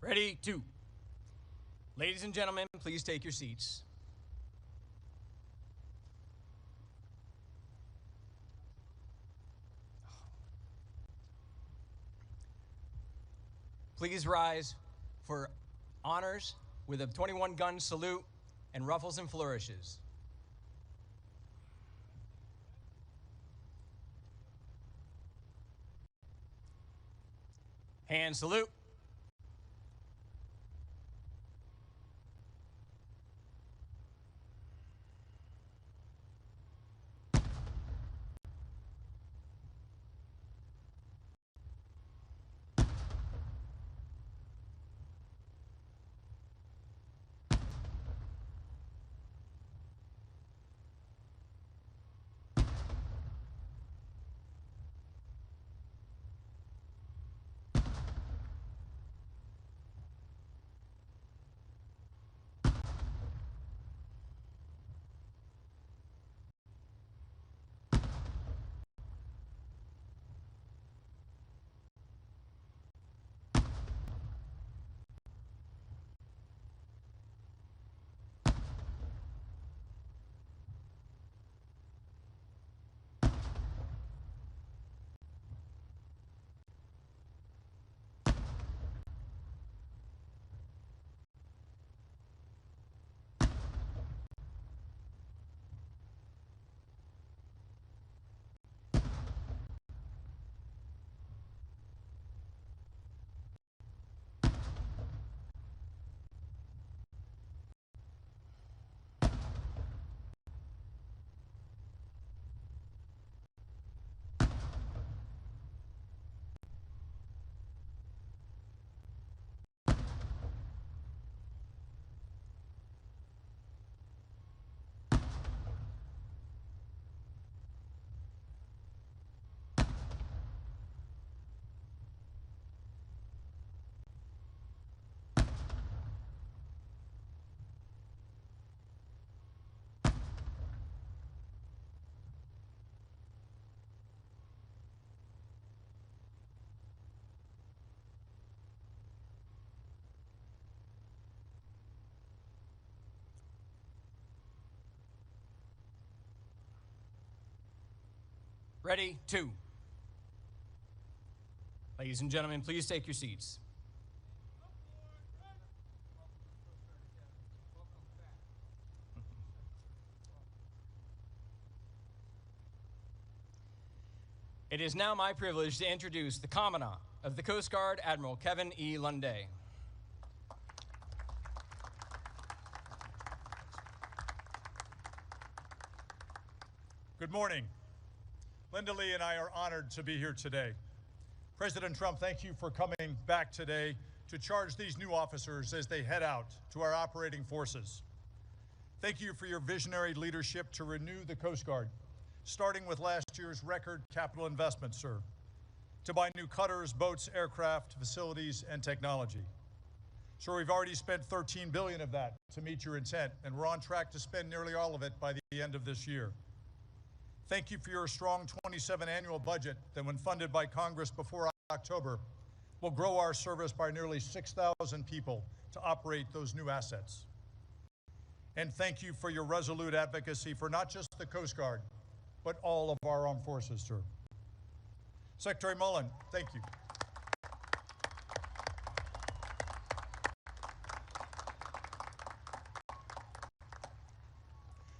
Ready, two. Ladies and gentlemen, please take your seats. Please rise for honors with a 21-gun salute and ruffles and flourishes. Hand salute. Ready, two. Ladies and gentlemen, please take your seats. It is now my privilege to introduce the Commandant of the Coast Guard, Admiral Kevin E. Lunday. Good morning. Linda Lee and I are honored to be here today. President Trump, thank you for coming back today to charge these new officers as they head out to our operating forces. Thank you for your visionary leadership to renew the Coast Guard, starting with last year's record capital investment, sir, to buy new cutters, boats, aircraft, facilities, and technology. Sir, we've already spent $13 billion of that to meet your intent, and we're on track to spend nearly all of it by the end of this year. Thank you for your strong 27 annual budget that, when funded by Congress before October, will grow our service by nearly 6,000 people to operate those new assets. And thank you for your resolute advocacy for not just the Coast Guard, but all of our armed forces, sir. Secretary Mullen, thank you.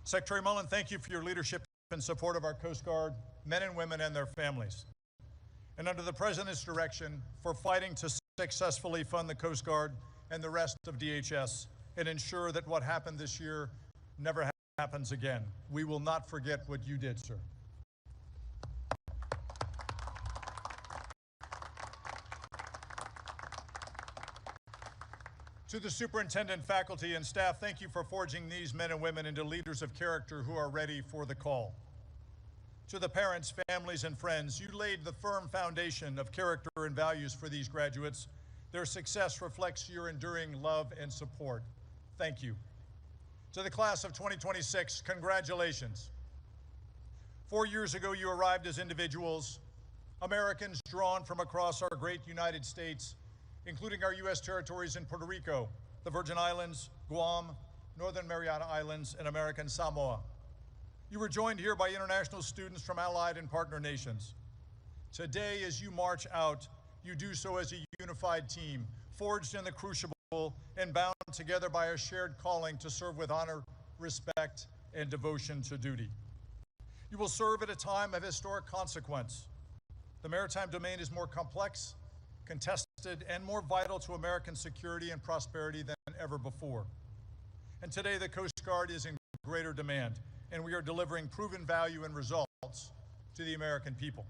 Secretary Mullen, thank you for your leadership in support of our Coast Guard, men and women and their families. And under the President's direction, for fighting to successfully fund the Coast Guard and the rest of DHS and ensure that what happened this year never happens again. We will not forget what you did, sir. To the superintendent, faculty, and staff, thank you for forging these men and women into leaders of character who are ready for the call. To the parents, families, and friends, you laid the firm foundation of character and values for these graduates. Their success reflects your enduring love and support. Thank you. To the class of 2026, congratulations. 4 years ago, you arrived as individuals, Americans drawn from across our great United States including our U.S. territories in Puerto Rico, the Virgin Islands, Guam, Northern Mariana Islands, and American Samoa. You were joined here by international students from allied and partner nations. Today, as you march out, you do so as a unified team, forged in the crucible and bound together by a shared calling to serve with honor, respect, and devotion to duty. You will serve at a time of historic consequence. The maritime domain is more complex, contested, and more vital to American security and prosperity than ever before. And today, the Coast Guard is in greater demand, and we are delivering proven value and results to the American people.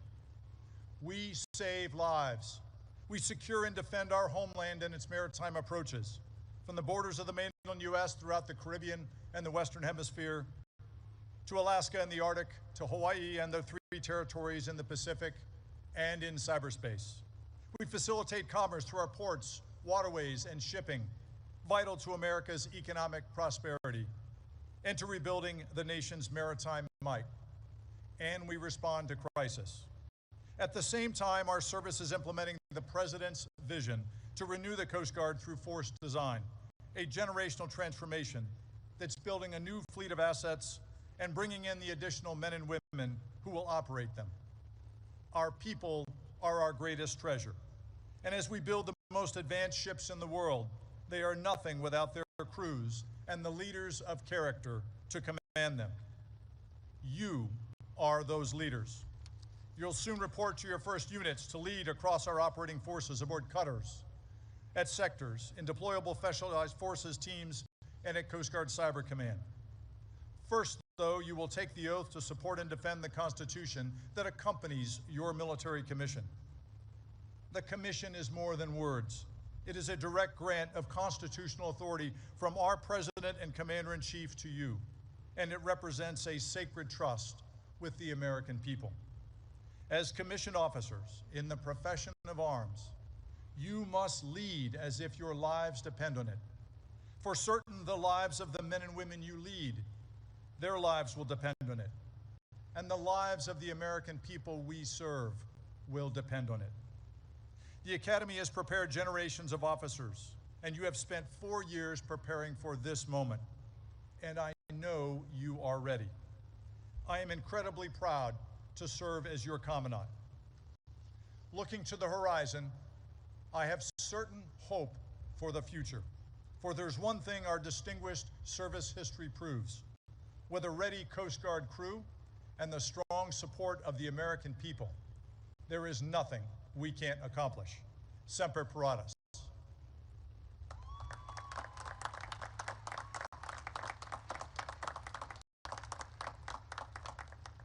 We save lives. We secure and defend our homeland and its maritime approaches, from the borders of the mainland U.S. throughout the Caribbean and the Western Hemisphere, to Alaska and the Arctic, to Hawaii and the 3 territories in the Pacific and in cyberspace. We facilitate commerce through our ports, waterways, and shipping, vital to America's economic prosperity, and to rebuilding the nation's maritime might. And we respond to crisis. At the same time, our service is implementing the President's vision to renew the Coast Guard through force design, a generational transformation that's building a new fleet of assets and bringing in the additional men and women who will operate them. Our people are our greatest treasure. And as we build the most advanced ships in the world, they are nothing without their crews and the leaders of character to command them. You are those leaders. You'll soon report to your first units to lead across our operating forces aboard cutters, at sectors, in deployable specialized forces teams, and at Coast Guard Cyber Command. First, though, you will take the oath to support and defend the Constitution that accompanies your military commission. The commission is more than words. It is a direct grant of constitutional authority from our President and Commander-in-Chief to you, and it represents a sacred trust with the American people. As commissioned officers in the profession of arms, you must lead as if your lives depend on it. For certain, the lives of the men and women you lead, their lives will depend on it. And the lives of the American people we serve will depend on it. The Academy has prepared generations of officers, and you have spent 4 years preparing for this moment. And I know you are ready. I am incredibly proud to serve as your commandant. Looking to the horizon, I have certain hope for the future. For there's one thing our distinguished service history proves. With a ready Coast Guard crew and the strong support of the American people, there is nothing we can't accomplish. Semper Paratus.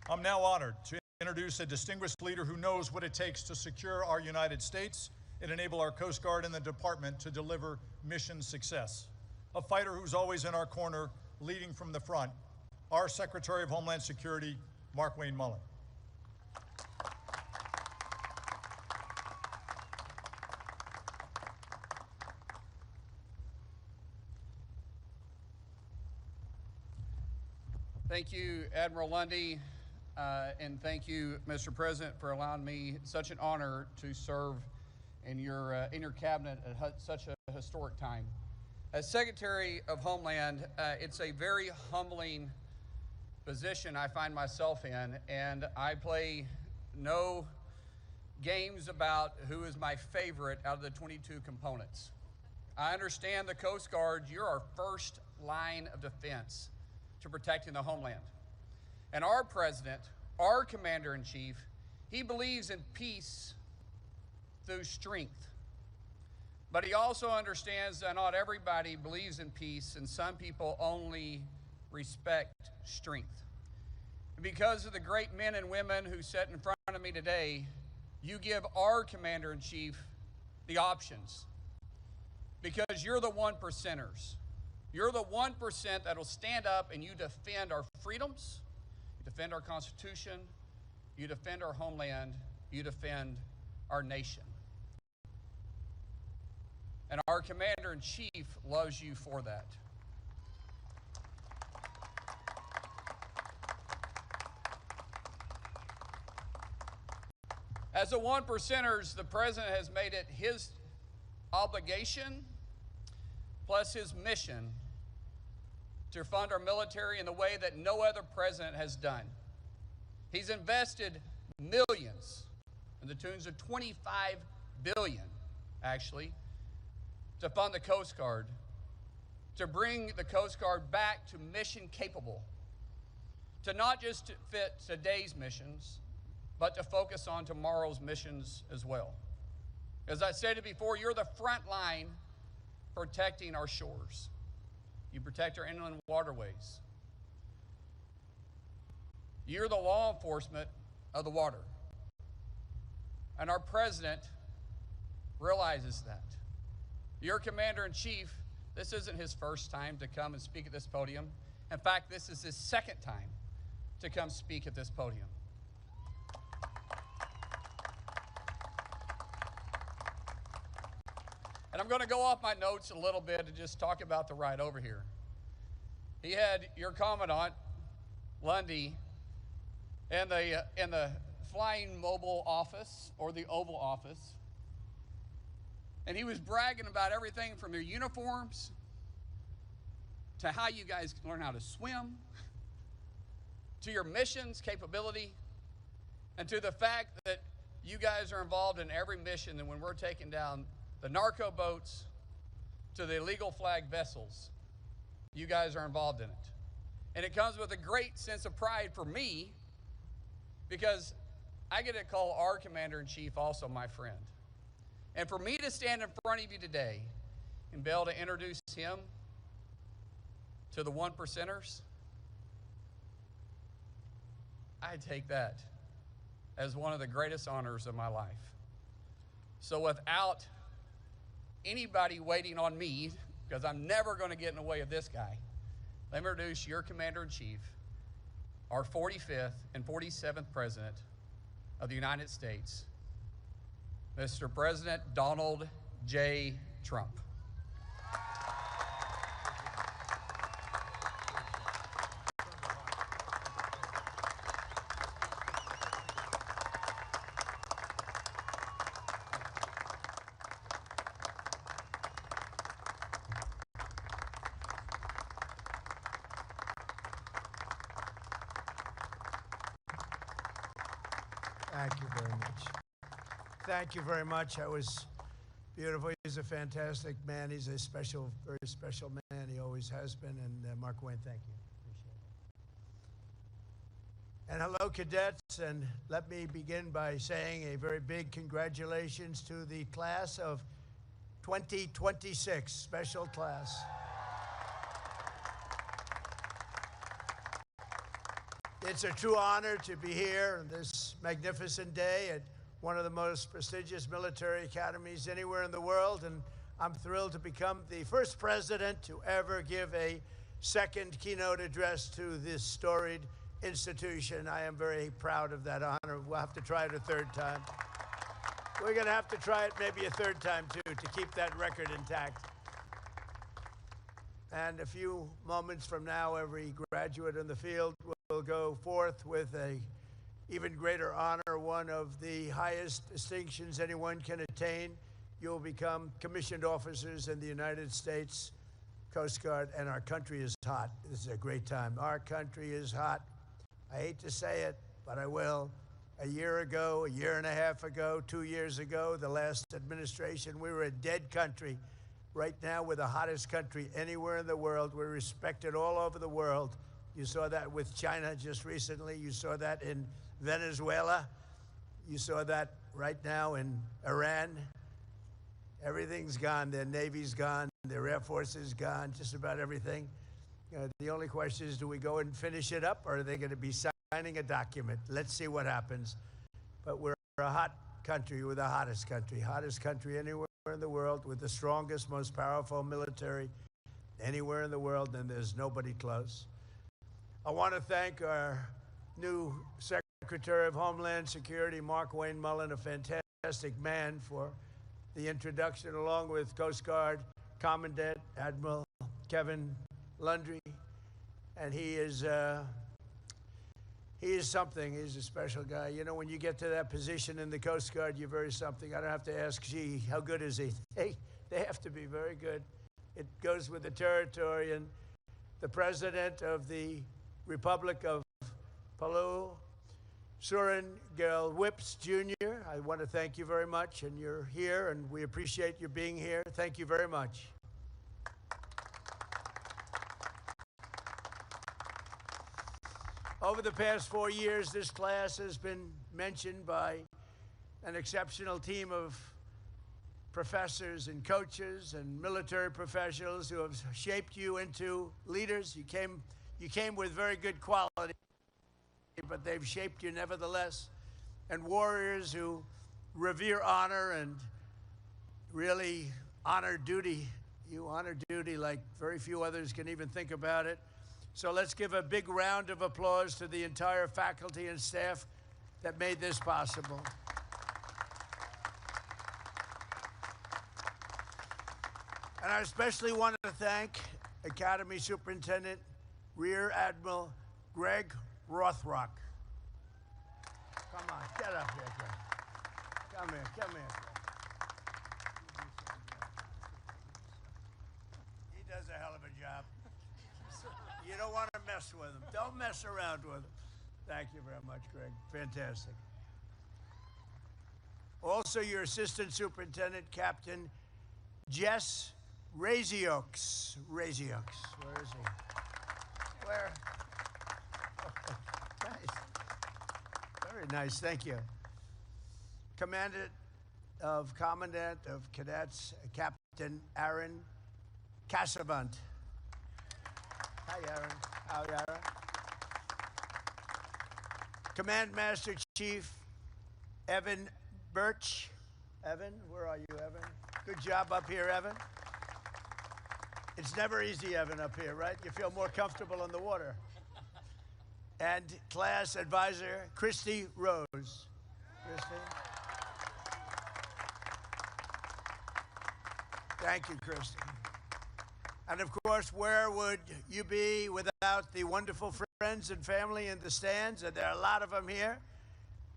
I'm now honored to introduce a distinguished leader who knows what it takes to secure our United States and enable our Coast Guard and the department to deliver mission success. A fighter who's always in our corner, leading from the front, our Secretary of Homeland Security, Mark Wayne Mullen. Thank you, Admiral Lundy, and thank you, Mr. President, for allowing me such an honor to serve in your cabinet at such a historic time. As Secretary of Homeland, it's a very humbling position I find myself in, and I play no games about who is my favorite out of the 22 components. I understand the Coast Guard, you're our first line of defense to protecting the homeland. And our President, our Commander-in-Chief, he believes in peace through strength. But he also understands that not everybody believes in peace, and some people only respect strength. And because of the great men and women who sit in front of me today, you give our Commander-in-Chief the options. Because you're the 1%ers. You're the 1% that'll stand up and you defend our freedoms, you defend our Constitution, you defend our homeland, you defend our nation. And our Commander-in-Chief loves you for that. As the 1%ers, the President has made it his obligation plus his mission to fund our military in the way that no other president has done. He's invested millions, in the tunes of $25 billion, actually, to fund the Coast Guard, to bring the Coast Guard back to mission capable, to not just fit today's missions, but to focus on tomorrow's missions as well. As I stated before, you're the front line protecting our shores. You protect our inland waterways. You're the law enforcement of the water. And our president realizes that. Your commander-in-chief, this isn't his first time to come and speak at this podium. In fact, this is his second time to come speak at this podium. And I'm going to go off my notes a little bit and just talk about the ride over here. He had your Commandant, Lundy, in the Flying Mobile Office, or the Oval Office. And he was bragging about everything from your uniforms to how you guys learn how to swim, to your missions capability, and to the fact that you guys are involved in every mission. And when we're taking down the narco boats to the illegal flag vessels, you guys are involved in it. And it comes with a great sense of pride for me, because I get to call our commander-in-chief also my friend. And for me to stand in front of you today and be able to introduce him to the one percenters, I take that as one of the greatest honors of my life. So without anybody waiting on me, because I'm never going to get in the way of this guy, let me introduce your commander-in-chief, our 45th and 47th President of the United States, Mr. President Donald J. Trump. Thank you very much. Thank you very much. That was beautiful. He's a fantastic man. He's a special, very special man. He always has been. And Mark Wayne, thank you. Appreciate it. And hello, cadets. And let me begin by saying a very big congratulations to the class of 2026, special class. It's a true honor to be here on this magnificent day at one of the most prestigious military academies anywhere in the world, and I'm thrilled to become the first president to ever give a second keynote address to this storied institution. I am very proud of that honor. We'll have to try it a third time. We're going to have to try it maybe a third time, too, to keep that record intact. And a few moments from now, every graduate in the field will go forth with a even greater honor, one of the highest distinctions anyone can attain. You'll become commissioned officers in the United States Coast Guard, and our country is hot. This is a great time. Our country is hot. I hate to say it, but I will. A year ago, a year and a half ago, 2 years ago, the last administration, we were a dead country. Right now, we're the hottest country anywhere in the world. We're respected all over the world. You saw that with China just recently. You saw that in Venezuela. You saw that right now in Iran. Everything's gone. Their Navy's gone. Their Air Force is gone. Just about everything. The only question is, do we go and finish it up, or are they going to be signing a document? Let's see what happens. But we're a hot country. We're the hottest country anywhere in the world, with the strongest, most powerful military anywhere in the world, and there's nobody close. I want to thank our new Secretary of Homeland Security, Mark Wayne Mullen, a fantastic man, for the introduction, along with Coast Guard Commandant Admiral Kevin Lundy. And he is something. He's a special guy. You know, when you get to that position in the Coast Guard, you're very something. I don't have to ask, gee, how good is he? They have to be very good. It goes with the territory. And the President of the Republic of Palau, Surin Gel Whips Jr., I want to thank you very much, and you're here, and we appreciate you being here. Thank you very much. Over the past 4 years, this class has been mentioned by an exceptional team of professors and coaches and military professionals who have shaped you into leaders. You came with very good quality, but they've shaped you nevertheless. And warriors who revere honor and really honor duty. You honor duty like very few others can even think about it. So let's give a big round of applause to the entire faculty and staff that made this possible. And I especially want to thank Academy Superintendent Rear Admiral Greg Rothrock. Come on, get up here, Greg. Come here, come here. He does a hell of a job. You don't want to mess with him. Don't mess around with him. Thank you very much, Greg. Fantastic. Also, your Assistant Superintendent, Captain Jess Razioux. Where is he? Where? Oh, nice. Very nice, thank you. Commandant of Cadets, Captain Aaron Casavant. Hi, Aaron. How are Aaron? Command Master Chief Evan Birch. Evan, where are you, Evan? Good job up here, Evan. It's never easy, Evan, up here, right? You feel more comfortable on the water. And class advisor, Christy Rose. Christy? Thank you, Christy. And of course, where would you be without the wonderful friends and family in the stands? And there are a lot of them here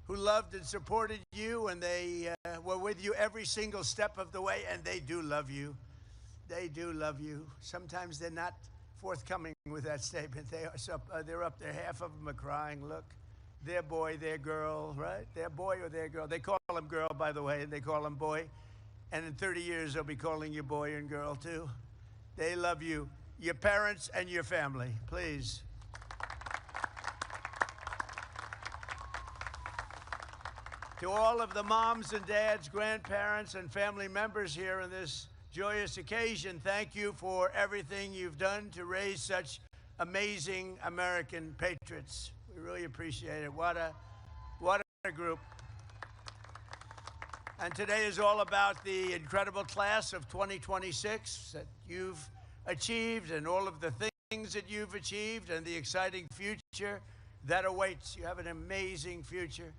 who loved and supported you, and they were with you every single step of the way, and they do love you. They do love you. Sometimes they're not forthcoming with that statement. They're up there. Half of them are crying. Look, their boy, their girl, right? Their boy or their girl. They call them girl, by the way, and they call them boy. And in 30 years, they'll be calling you boy and girl, too. They love you, your parents and your family. Please. To all of the moms and dads, grandparents, and family members here in this joyous occasion, thank you for everything you've done to raise such amazing American patriots. We really appreciate it. What a group. And today is all about the incredible class of 2026 that you've achieved and all of the things that you've achieved and the exciting future that awaits. You have an amazing future.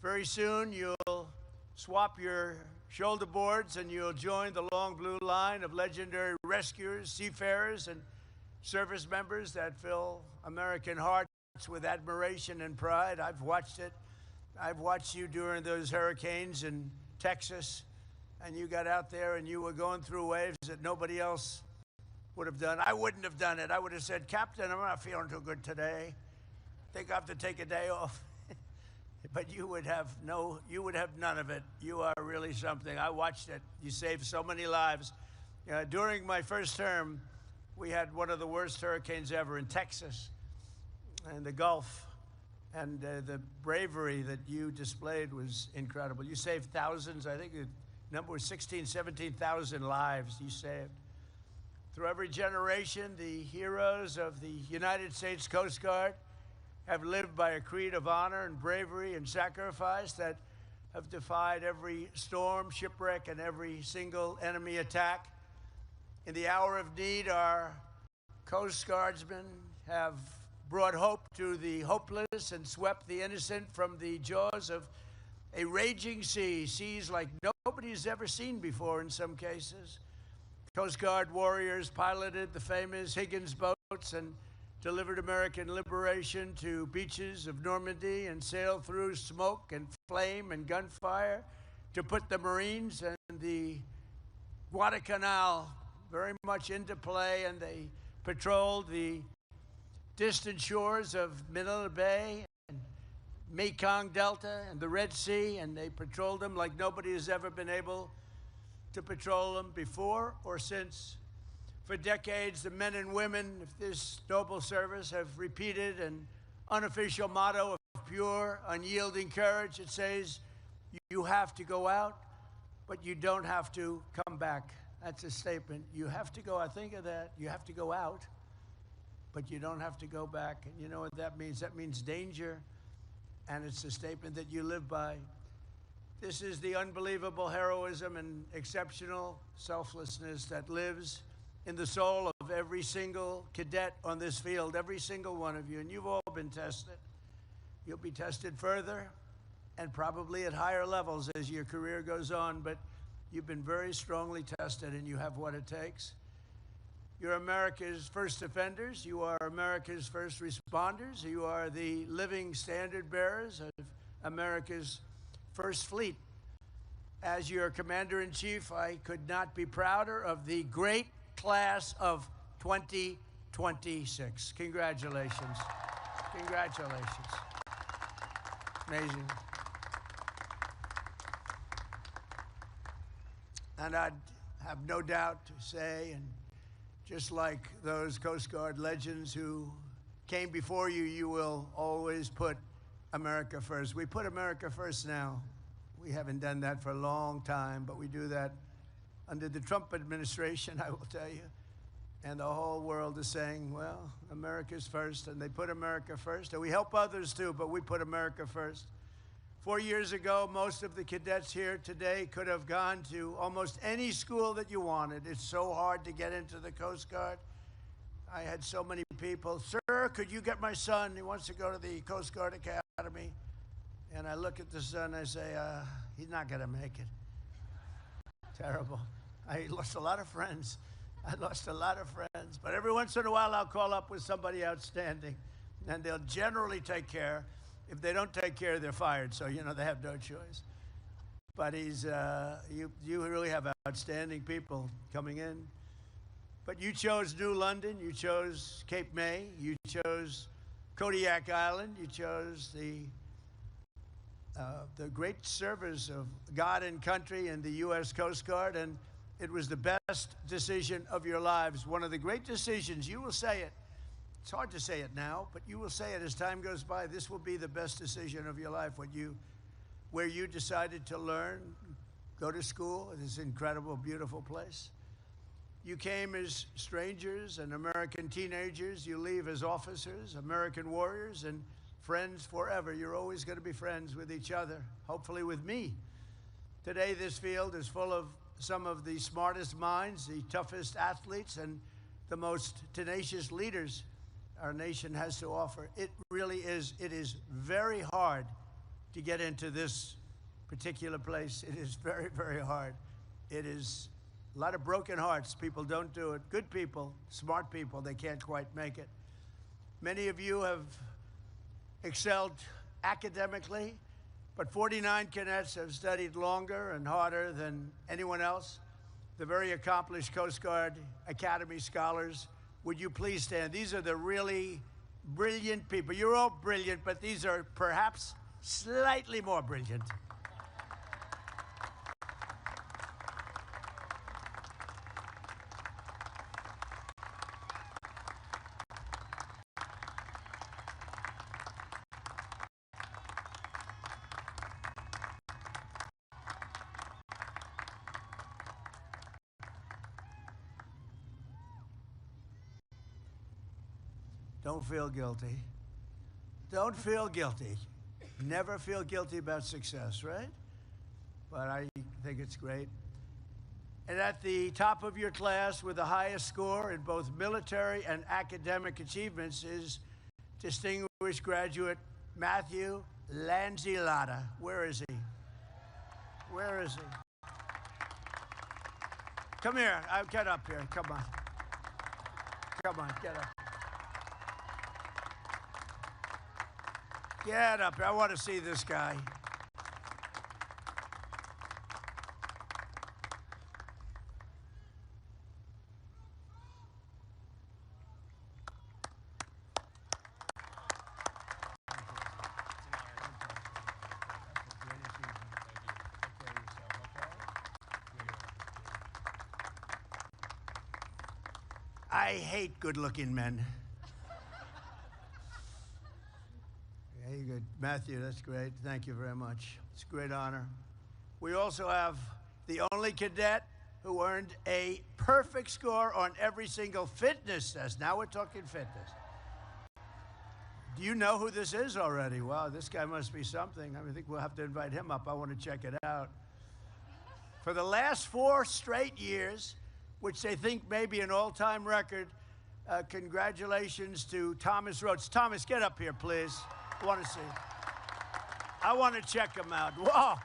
Very soon you'll swap your shoulder boards and you'll join the long blue line of legendary rescuers, seafarers, and service members that fill American hearts with admiration and pride. I've watched it. I've watched you during those hurricanes in Texas, and you got out there and you were going through waves that nobody else would have done. I wouldn't have done it. I would have said, Captain, I'm not feeling too good today. I think I have to take a day off. But you would have none of it. You are really something. I watched it. You saved so many lives. During my first term, we had one of the worst hurricanes ever in Texas and the Gulf. And the bravery that you displayed was incredible. You saved thousands. I think the number was 17,000 lives you saved. Through every generation, the heroes of the United States Coast Guard have lived by a creed of honor and bravery and sacrifice that have defied every storm, shipwreck, and every single enemy attack. In the hour of need, our Coast Guardsmen have brought hope to the hopeless and swept the innocent from the jaws of a raging sea, seas like nobody's ever seen before in some cases. Coast Guard warriors piloted the famous Higgins boats and delivered American liberation to beaches of Normandy and sailed through smoke and flame and gunfire to put the Marines and the Guadalcanal very much into play, and they patrolled the distant shores of Manila Bay and Mekong Delta and the Red Sea, and they patrolled them like nobody has ever been able to patrol them before or since. For decades, the men and women of this noble service have repeated an unofficial motto of pure, unyielding courage. It says, you have to go out, but you don't have to come back. That's a statement. You have to go, I think of that, you have to go out, but you don't have to go back. And you know what that means? That means danger, and it's a statement that you live by. This is the unbelievable heroism and exceptional selflessness that lives in the soul of every single cadet on this field, every single one of you, and you've all been tested. You'll be tested further and probably at higher levels as your career goes on, but you've been very strongly tested and you have what it takes. You're America's first defenders. You are America's first responders. You are the living standard bearers of America's First Fleet. As your commander-in-chief, I could not be prouder of the great class of 2026. Congratulations. Congratulations. Amazing. And I'd have no doubt to say, and just like those Coast Guard legends who came before you, you will always put America first. We put America first now. We haven't done that for a long time, but we do that under the Trump administration, I will tell you. And the whole world is saying, well, America's first, and they put America first. And we help others too, but we put America first. 4 years ago, most of the cadets here today could have gone to almost any school that you wanted. It's so hard to get into the Coast Guard. I had so many people, sir, could you get my son? He wants to go to the Coast Guard Academy. And I look at the son, I say, he's not gonna make it. Terrible. I lost a lot of friends. I lost a lot of friends. But every once in a while, I'll call up with somebody outstanding, and they'll generally take care. If they don't take care, they're fired. So, you know, they have no choice. But you really have outstanding people coming in. But you chose New London. You chose Cape May. You chose Kodiak Island. You chose the great service of God and country and the U.S. Coast Guard, and it was the best decision of your lives. One of the great decisions, you will say it. It's hard to say it now, but you will say it as time goes by. This will be the best decision of your life, where you decided to learn, go to school in this incredible, beautiful place. You came as strangers and American teenagers. You leave as officers, American warriors, and friends forever. You're always going to be friends with each other, hopefully with me. Today, this field is full of some of the smartest minds, the toughest athletes, and the most tenacious leaders our nation has to offer. It really is. It is very hard to get into this particular place. It is very, very hard. It is a lot of broken hearts. People don't do it. Good people, smart people, they can't quite make it. Many of you have excelled academically, but 49 cadets have studied longer and harder than anyone else. The very accomplished Coast Guard Academy scholars. Would you please stand? These are the really brilliant people. You're all brilliant, but these are perhaps slightly more brilliant. Don't feel guilty. Don't feel guilty. Never feel guilty about success, right? But I think it's great. And at the top of your class with the highest score in both military and academic achievements is distinguished graduate Matthew Lanzillotta. Where is he? Where is he? Come here. Get up here. Come on. Come on, get up. Get up here. I want to see this guy. hate good-looking men. Very good. Matthew, that's great. Thank you very much. It's a great honor. We also have the only cadet who earned a perfect score on every single fitness test. Now we're talking fitness. Do you know who this is already? Wow, this guy must be something. I think we'll have to invite him up. I want to check it out. For the last 4 straight years, which they think may be an all-time record, congratulations to Thomas Rhodes. Thomas, get up here, please. I want to see. I want to check him out. Whoa.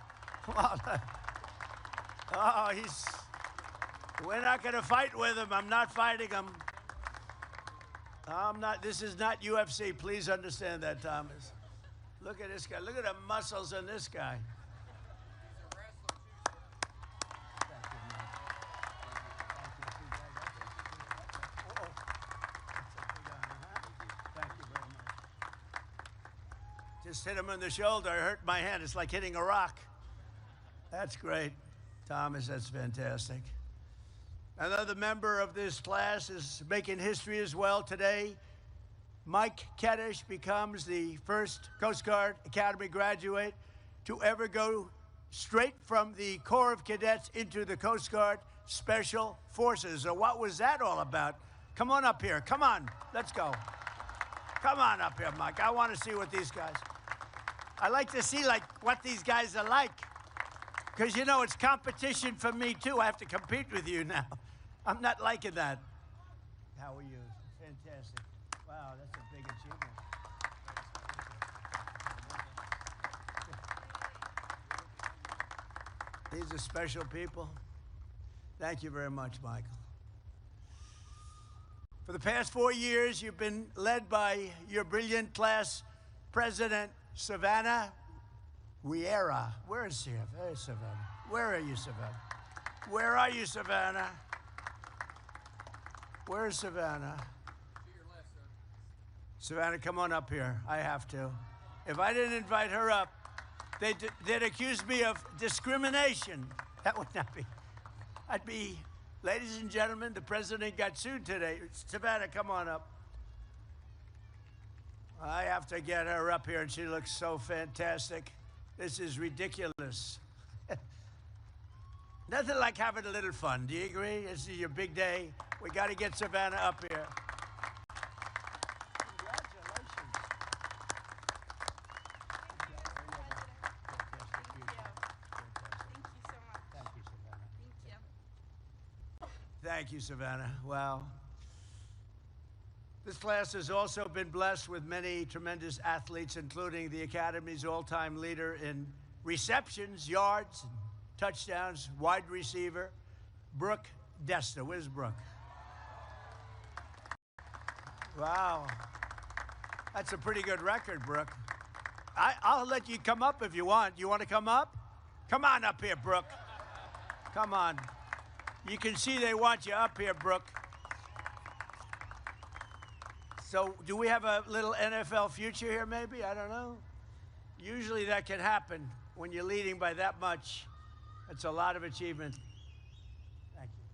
Oh, we're not going to fight with him. I'm not fighting him. This is not UFC. Please understand that, Thomas. Look at this guy. Look at the muscles in this guy. Just hit him in the shoulder. I hurt my hand. It's like hitting a rock. That's great. Thomas, that's fantastic. Another member of this class is making history as well today. Mike Kaddish becomes the first Coast Guard Academy graduate to ever go straight from the Corps of Cadets into the Coast Guard Special Forces. So what was that all about? Come on up here. Come on. Let's go. Come on up here, Mike. I want to see what these guys... I like to see, what these guys are like. Because, you know, it's competition for me, too. I have to compete with you now. I'm not liking that. How are you? Fantastic. Wow, that's a big achievement. These are special people. Thank you very much, Michael. For the past 4 years, you've been led by your brilliant class president, Savannah Riera. Where is she? Where is Savannah? Where are you, Savannah? Where are you, Savannah? Where is Savannah? To your left, sir. Savannah, come on up here. I have to. If I didn't invite her up, they'd accuse me of discrimination. That would not be. I'd be, ladies and gentlemen, the president got sued today. Savannah, come on up. I have to get her up here, and she looks so fantastic. This is ridiculous. Nothing like having a little fun. Do you agree? This is your big day. We got to get Savannah up here. Congratulations. Thank you, Savannah. Wow. This class has also been blessed with many tremendous athletes, including the Academy's all-time leader in receptions, yards, and touchdowns, wide receiver, Brooke Desta. Where's Brooke? Wow. That's a pretty good record, Brooke. I'll let you come up if you want. You want to come up? Come on up here, Brooke. Come on. You can see they want you up here, Brooke. So do we have a little NFL future here, maybe? I don't know. Usually that can happen when you're leading by that much. It's a lot of achievement. Thank you.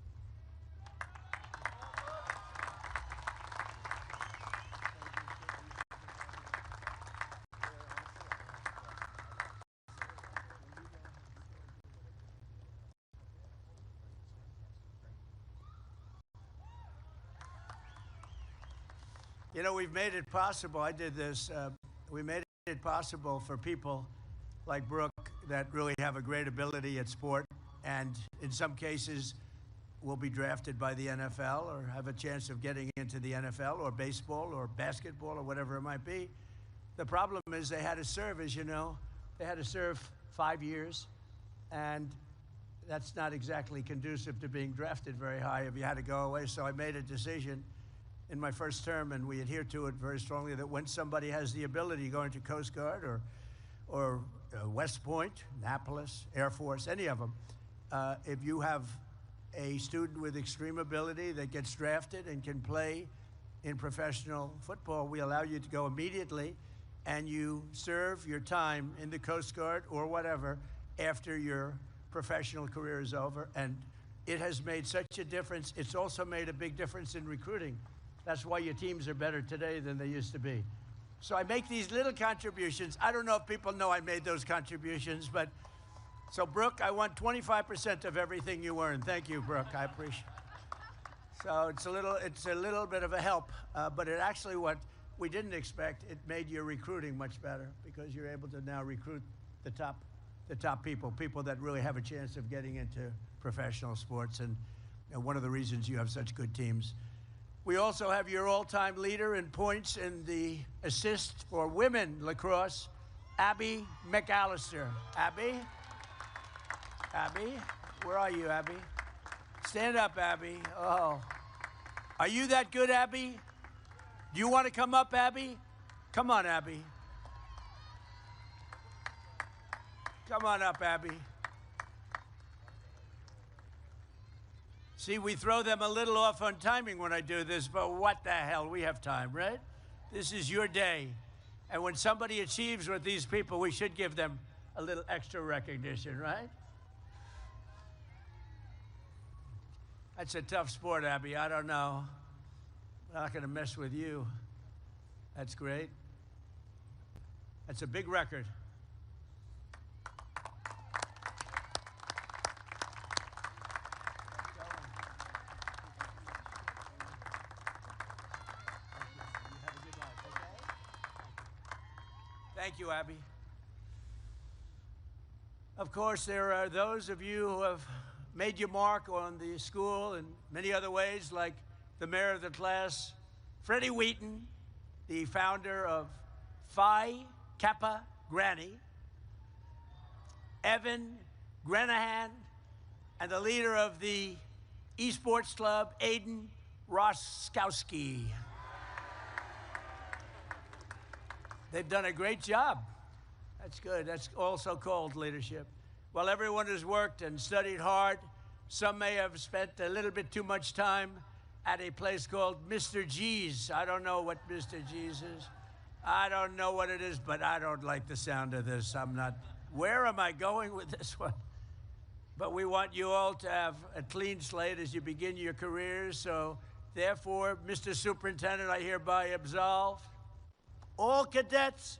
You know, we've made it possible. I did this. We made it possible for people like Brooke that really have a great ability at sport, and in some cases will be drafted by the NFL or have a chance of getting into the NFL or baseball or basketball or whatever it might be. The problem is they had to serve, as you know. They had to serve 5 years, and that's not exactly conducive to being drafted very high if you had to go away. So I made a decision in my first term, and we adhere to it very strongly, that when somebody has the ability, going to Coast Guard or West Point, Annapolis, Air Force, any of them, if you have a student with extreme ability that gets drafted and can play in professional football, we allow you to go immediately, and you serve your time in the Coast Guard or whatever after your professional career is over. And it has made such a difference. It's also made a big difference in recruiting. That's why your teams are better today than they used to be. So I make these little contributions. I don't know if people know I made those contributions, but so Brooke, I want 25% of everything you earn. Thank you, Brooke. I appreciate it. So it's a little bit of a help, but it actually, what we didn't expect, it made your recruiting much better because you're able to now recruit the top people that really have a chance of getting into professional sports, and one of the reasons you have such good teams. We also have your all-time leader in points in the assist for women lacrosse, Abby McAllister. Abby, where are you, Abby? Stand up, Abby. Oh, are you that good, Abby? Do you want to come up, Abby? Come on, Abby. Come on up, Abby. See, we throw them a little off on timing when I do this, but what the hell? We have time, right? This is your day. And when somebody achieves with these people, we should give them a little extra recognition, right? That's a tough sport, Abby. I don't know. I'm not going to mess with you. That's great. That's a big record. Thank you, Abby. Of course, there are those of you who have made your mark on the school in many other ways, like the mayor of the class, Freddie Wheaton, the founder of Phi Kappa Granny, Evan Granahan, and the leader of the esports club, Aiden Roskowski. They've done a great job. That's good. That's also called leadership. While everyone has worked and studied hard, some may have spent a little bit too much time at a place called Mr. G's. I don't know what Mr. G's is. I don't know what it is, but I don't like the sound of this. I'm not, where am I going with this one? But we want you all to have a clean slate as you begin your careers. So therefore, Mr. Superintendent, I hereby absolve all cadets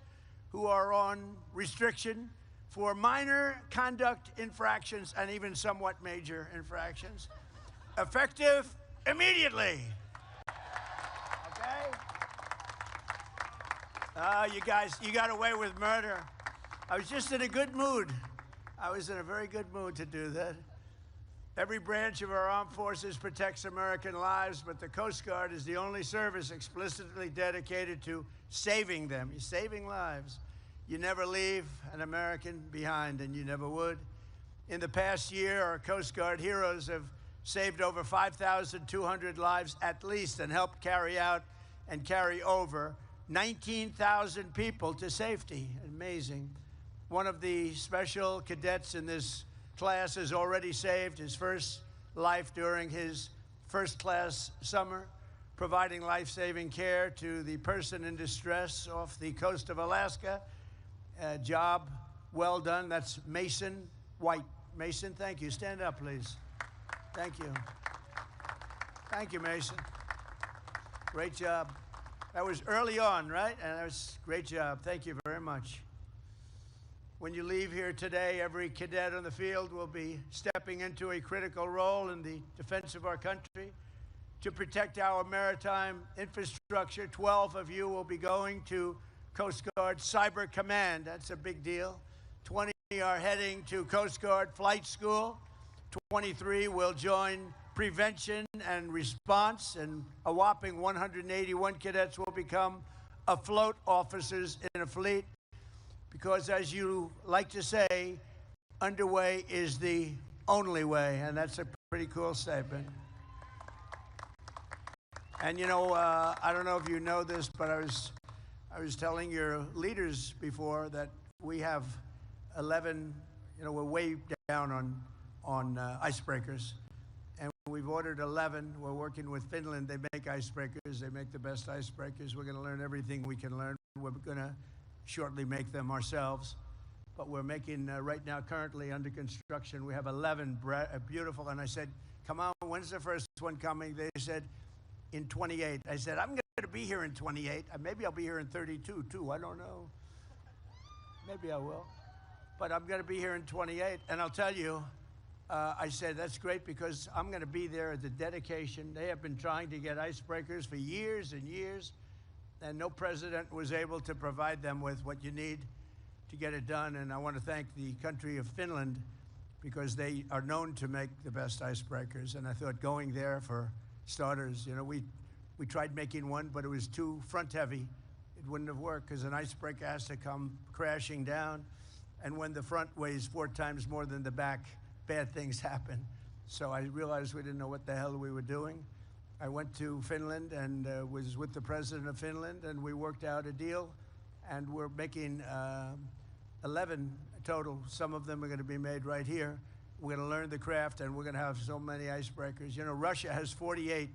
who are on restriction for minor conduct infractions and even somewhat major infractions, effective immediately. Okay? You guys, you got away with murder. I was just in a good mood. I was in a very good mood to do that. Every branch of our armed forces protects American lives, but the Coast Guard is the only service explicitly dedicated to saving them. You're saving lives. You never leave an American behind, and you never would. In the past year, our Coast Guard heroes have saved over 5,200 lives at least and helped carry out and carry over 19,000 people to safety. Amazing. One of the special cadets in this class has already saved his first life during his first-class summer, providing life-saving care to the person in distress off the coast of Alaska. A job well done. That's Mason White. Mason, thank you. Stand up, please. Thank you. Thank you, Mason. Great job. That was early on, right? And that was a great job. Thank you very much. When you leave here today, every cadet on the field will be stepping into a critical role in the defense of our country. To protect our maritime infrastructure, 12 of you will be going to Coast Guard Cyber Command. That's a big deal. 20 are heading to Coast Guard Flight School. 23 will join Prevention and Response, and a whopping 181 cadets will become afloat officers in a fleet. Because as you like to say, underway is the only way, and that's a pretty cool statement. And you know, I don't know if you know this, but I was telling your leaders before that we have 11, you know, we're way down on icebreakers. And we've ordered 11. We're working with Finland. They make icebreakers. They make the best icebreakers. We're going to learn everything we can learn. We're going to shortly make them ourselves. But we're making, right now, currently under construction, we have 11 beautiful. And I said, come on, when's the first one coming? They said, in 28. I said, I'm going to be here in 28. Maybe I'll be here in 32, too. I don't know. Maybe I will. But I'm going to be here in 28. And I'll tell you, I said, that's great because I'm going to be there at the dedication. They have been trying to get icebreakers for years and years, and no president was able to provide them with what you need to get it done. And I want to thank the country of Finland because they are known to make the best icebreakers. And I thought going there for starters, you know, we tried making one, but it was too front heavy. It wouldn't have worked because an icebreaker has to come crashing down. And when the front weighs 4 times more than the back, bad things happen. So I realized we didn't know what the hell we were doing. I went to Finland and was with the president of Finland, and we worked out a deal. And we're making 11 total. Some of them are going to be made right here. We're going to learn the craft, and we're going to have so many icebreakers. You know, Russia has 48,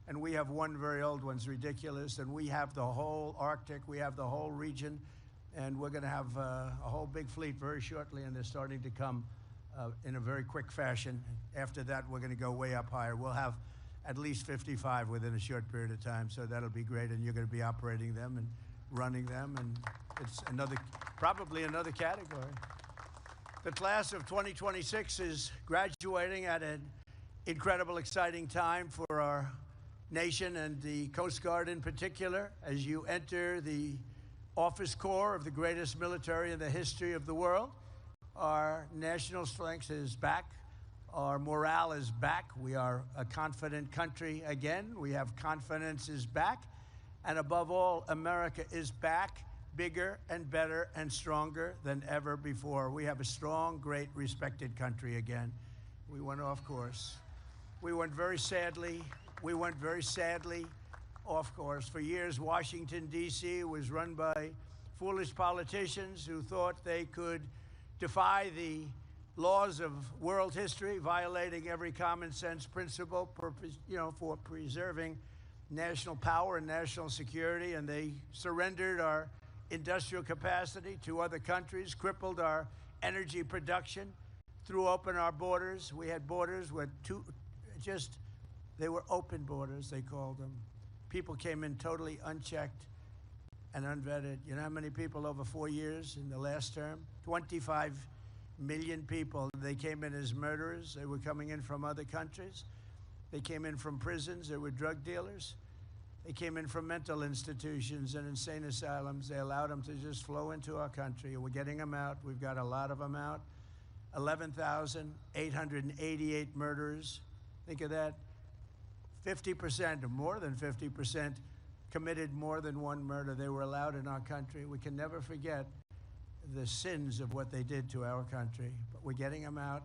and we have one very old one. It's ridiculous. And we have the whole Arctic. We have the whole region. And we're going to have a whole big fleet very shortly, and they're starting to come in a very quick fashion. After that, we're going to go way up higher. We'll have at least 55 within a short period of time, so that'll be great. And you're going to be operating them and running them, and it's probably another category. The class of 2026 is graduating at an incredible, exciting time for our nation and the Coast Guard in particular. As you enter the office corps of the greatest military in the history of the world, our national strength is back. Our morale is back. We are a confident country again. We have confidence is back. And above all, America is back, bigger and better and stronger than ever before. We have a strong, great, respected country again. We went off course. We went very sadly off course. For years, Washington, D.C. was run by foolish politicians who thought they could defy the laws of world history, violating every common sense principle for preserving national power and national security, and they surrendered our industrial capacity to other countries, crippled our energy production, threw open our borders. We had borders with they were open borders, they called them. People came in totally unchecked and unvetted. You know how many people over 4 years in the last term? 25 million people. They came in as murderers. They were coming in from other countries. They came in from prisons. They were drug dealers. They came in from mental institutions and insane asylums. They allowed them to just flow into our country. We're getting them out. We've got a lot of them out. 11,888 murderers. Think of that. 50%, or more than 50%, committed more than one murder. They were allowed in our country. We can never forget the sins of what they did to our country. But we're getting them out.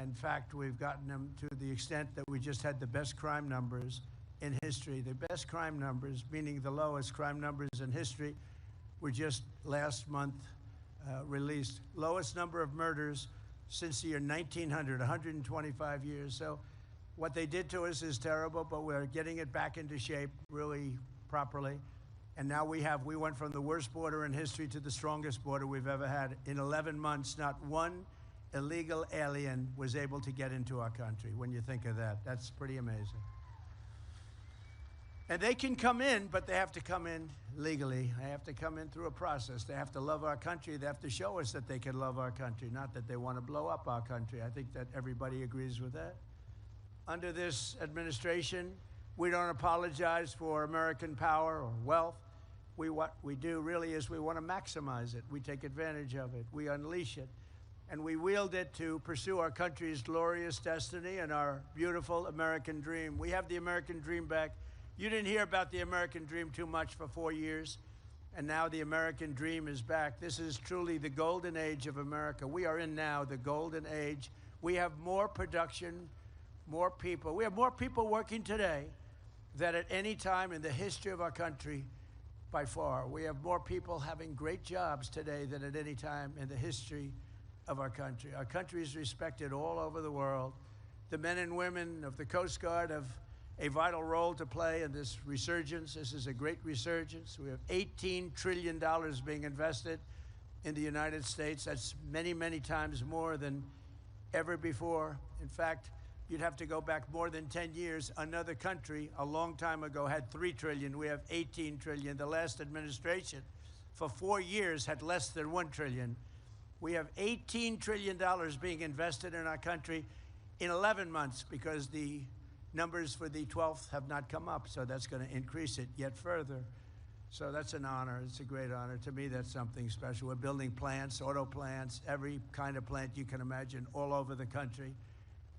In fact, we've gotten them to the extent that we just had the best crime numbers in history. The best crime numbers, meaning the lowest crime numbers in history, were just last month released. Lowest number of murders since the year 1900, 125 years. So what they did to us is terrible, but we're getting it back into shape really properly. And now we went from the worst border in history to the strongest border we've ever had. In 11 months, not one illegal alien was able to get into our country. When you think of that, that's pretty amazing. And they can come in, but they have to come in legally. They have to come in through a process. They have to love our country. They have to show us that they can love our country, not that they want to blow up our country. I think that everybody agrees with that. Under this administration, we don't apologize for American power or wealth. What we do really is we want to maximize it. We take advantage of it. We unleash it. And we wield it to pursue our country's glorious destiny and our beautiful American dream. We have the American dream back. You didn't hear about the American dream too much for 4 years, and now the American dream is back. This is truly the golden age of America. We are in now the golden age. We have more production, more people. We have more people working today than at any time in the history of our country by far. We have more people having great jobs today than at any time in the history of our country. Our country is respected all over the world. The men and women of the Coast Guard have a vital role to play in this resurgence. This is a great resurgence. We have $18 trillion being invested in the United States. That's many, many times more than ever before. In fact, You'd have to go back more than 10 years. Another country a long time ago had 3 trillion. We have 18 trillion. The last administration for 4 years had less than 1 trillion. We have $18 trillion being invested in our country in 11 months because the numbers for the 12th have not come up. So that's going to increase it yet further. So that's an honor. It's a great honor. To me, that's something special. We're building plants, auto plants, every kind of plant you can imagine all over the country.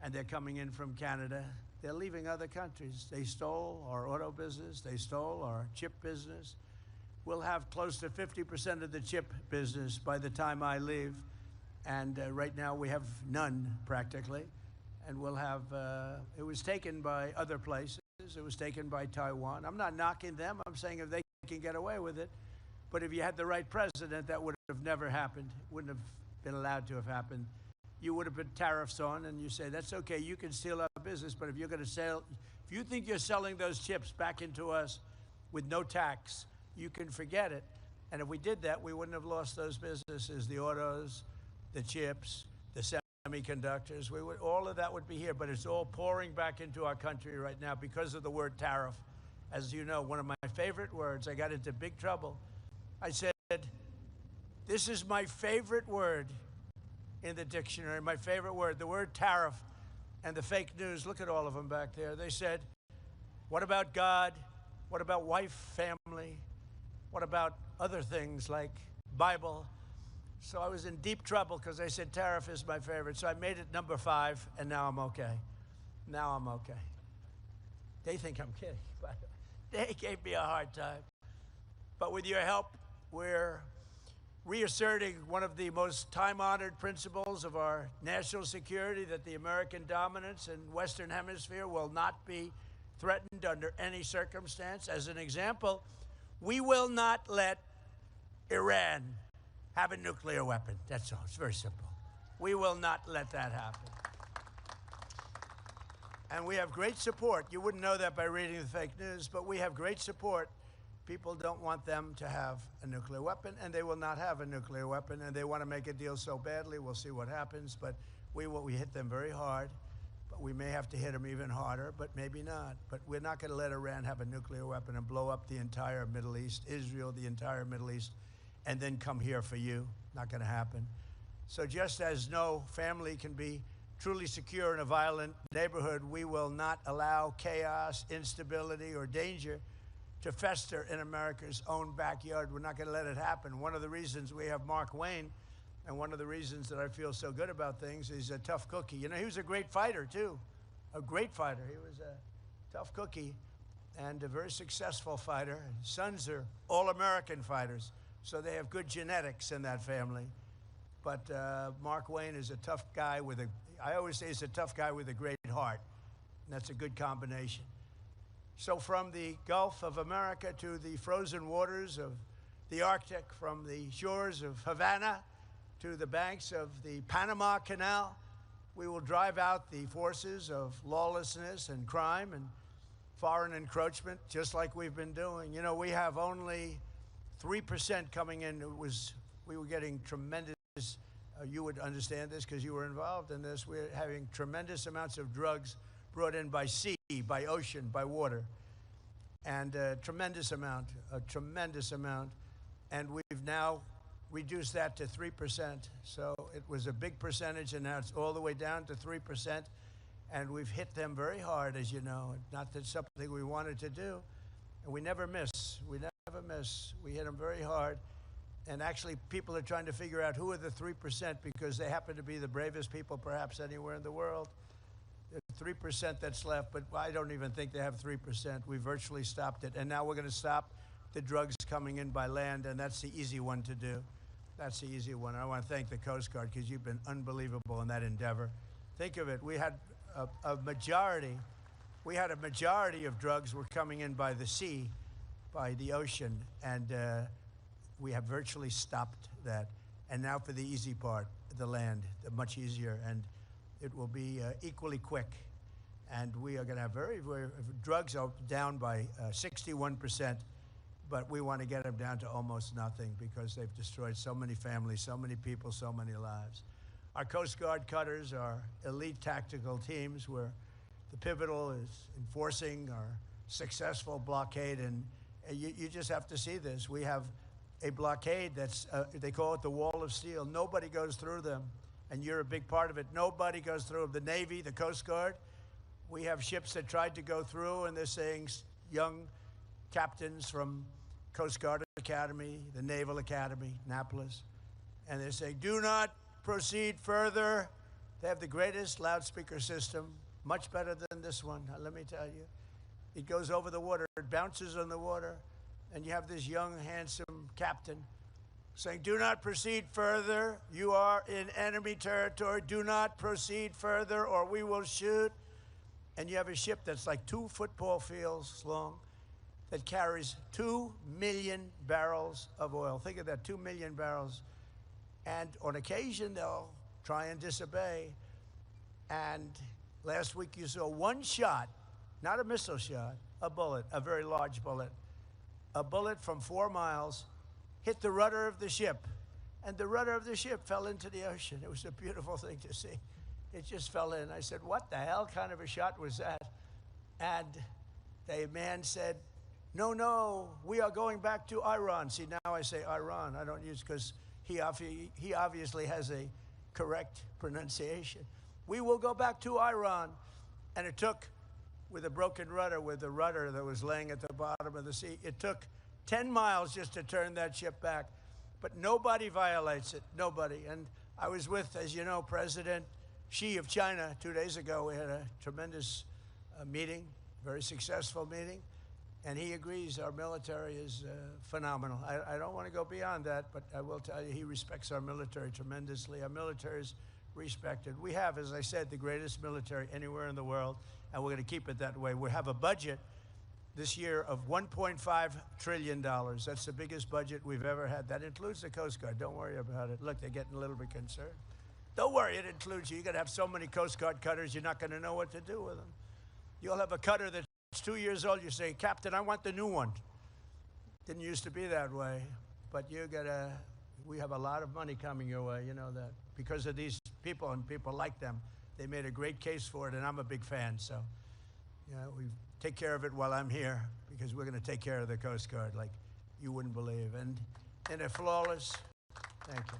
And they're coming in from Canada. They're leaving other countries. They stole our auto business. They stole our chip business. We'll have close to 50% of the chip business by the time I leave. And right now we have none practically. And we'll have, it was taken by other places. It was taken by Taiwan. I'm not knocking them. I'm saying if they can get away with it. But if you had the right president, that would have never happened. Wouldn't have been allowed to have happened. You would have put tariffs on, and you say, that's okay, you can steal our business, but if you're going to sell, if you think you're selling those chips back into us with no tax, you can forget it. And if we did that, we wouldn't have lost those businesses, the autos, the chips, the semiconductors. All of that would be here, but it's all pouring back into our country right now because of the word tariff. As you know, one of my favorite words, I got into big trouble. I said, this is my favorite word in the dictionary, my favorite word, the word tariff. And the fake news, look at all of them back there. They said, what about God? What about wife, family? What about other things like Bible? So I was in deep trouble because I said tariff is my favorite. So I made it number 5, and now I'm okay. Now I'm okay. They think I'm kidding, but they gave me a hard time. But with your help, we're reasserting one of the most time-honored principles of our national security, that the American dominance in the Western Hemisphere will not be threatened under any circumstance. As an example, we will not let Iran have a nuclear weapon. That's all. It's very simple. We will not let that happen. And we have great support. You wouldn't know that by reading the fake news, but we have great support. People don't want them to have a nuclear weapon, and they will not have a nuclear weapon, and they want to make a deal so badly. We'll see what happens, but we hit them very hard, but we may have to hit them even harder, but maybe not. But we're not going to let Iran have a nuclear weapon and blow up the entire Middle East, Israel, the entire Middle East, and then come here for you. Not going to happen. So just as no family can be truly secure in a violent neighborhood, we will not allow chaos, instability, or danger to fester in America's own backyard. We're not going to let it happen. One of the reasons we have Mark Wayne, and one of the reasons that I feel so good about things, is a tough cookie. You know, he was a great fighter, too. A great fighter. He was a tough cookie and a very successful fighter. His sons are all-American fighters, so they have good genetics in that family. But Mark Wayne is a tough guy with I always say he's a tough guy with a great heart, and that's a good combination. So from the Gulf of America to the frozen waters of the Arctic, from the shores of Havana to the banks of the Panama Canal, we will drive out the forces of lawlessness and crime and foreign encroachment, just like we've been doing. You know, we have only 3% coming in. We were getting tremendous, you would understand this because you were involved in this, we're having tremendous amounts of drugs brought in by sea, by ocean, by water, and a tremendous amount. And we've now reduced that to 3%. So it was a big percentage, and now it's all the way down to 3%. And we've hit them very hard, as you know. Not that it's something we wanted to do. And we never miss. We never miss. We hit them very hard. And actually, people are trying to figure out who are the 3% because they happen to be the bravest people perhaps anywhere in the world. The 3% that's left, but I don't even think they have 3%. We virtually stopped it. And now we're going to stop the drugs coming in by land, and that's the easy one to do. That's the easy one. I want to thank the Coast Guard because you've been unbelievable in that endeavor. Think of it. We had a majority of drugs were coming in by the sea, by the ocean, and we have virtually stopped that. And now for the easy part, the land, much easier, and it will be equally quick. And we are going to have drugs are down by 61%, but we want to get them down to almost nothing because they've destroyed so many families, so many people, so many lives. Our Coast Guard cutters are elite tactical teams. We're the pivotal is enforcing our successful blockade, and you just have to see this. We have a blockade that's, they call it the wall of steel. Nobody goes through them, and you're a big part of it. Nobody goes through them. The Navy, the Coast Guard, we have ships that tried to go through, and they're saying young captains from Coast Guard Academy, the Naval Academy, Annapolis, and they're saying, do not proceed further. They have the greatest loudspeaker system, much better than this one, let me tell you. It goes over the water, it bounces on the water, and you have this young, handsome captain saying, do not proceed further. You are in enemy territory. Do not proceed further or we will shoot. And you have a ship that's like 2 football fields long that carries 2 million barrels of oil. Think of that, 2 million barrels. And on occasion, they'll try and disobey. And last week you saw one shot, not a missile shot, a bullet, a very large bullet. A bullet from 4 miles hit the rudder of the ship, and the rudder of the ship fell into the ocean. It was a beautiful thing to see. It just fell in. I said, what the hell kind of a shot was that? And the man said, no, we are going back to Iran. See, now I say Iran. I don't use, because he obviously has a correct pronunciation. We will go back to Iran. And it took, with a broken rudder, with the rudder that was laying at the bottom of the sea, it took 10 miles just to turn that ship back. But nobody violates it, nobody. And I was with, as you know, President Xi of China 2 days ago. We had a tremendous meeting, very successful meeting. And he agrees our military is phenomenal. I don't want to go beyond that, but I will tell you he respects our military tremendously. Our military is respected. We have, as I said, the greatest military anywhere in the world, and we're going to keep it that way. We have a budget this year of $1.5 trillion. That's the biggest budget we've ever had. That includes the Coast Guard. Don't worry about it. Look, they're getting a little bit concerned. Don't worry, it includes you. You're going to have so many Coast Guard cutters, you're not going to know what to do with them. You'll have a cutter that's 2 years old. You say, Captain, I want the new one. Didn't used to be that way, but we have a lot of money coming your way, you know that. Because of these people and people like them, they made a great case for it, and I'm a big fan. So, you know, we take care of it while I'm here, because we're going to take care of the Coast Guard like you wouldn't believe. And in a flawless, thank you.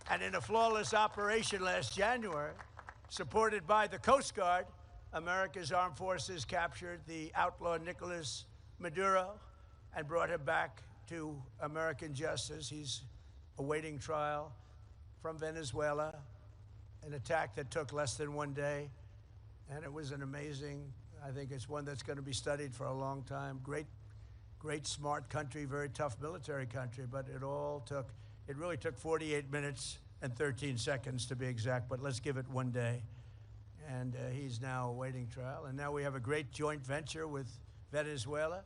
And in a flawless operation last January, supported by the Coast Guard, America's armed forces captured the outlaw Nicolas Maduro and brought him back to American justice. He's awaiting trial from Venezuela, an attack that took less than 1 day. And it was an amazing, I think it's one that's going to be studied for a long time. Great, smart country, very tough military country, but it really took 48 minutes and 13 seconds to be exact, but let's give it 1 day. And he's now awaiting trial. And now we have a great joint venture with Venezuela.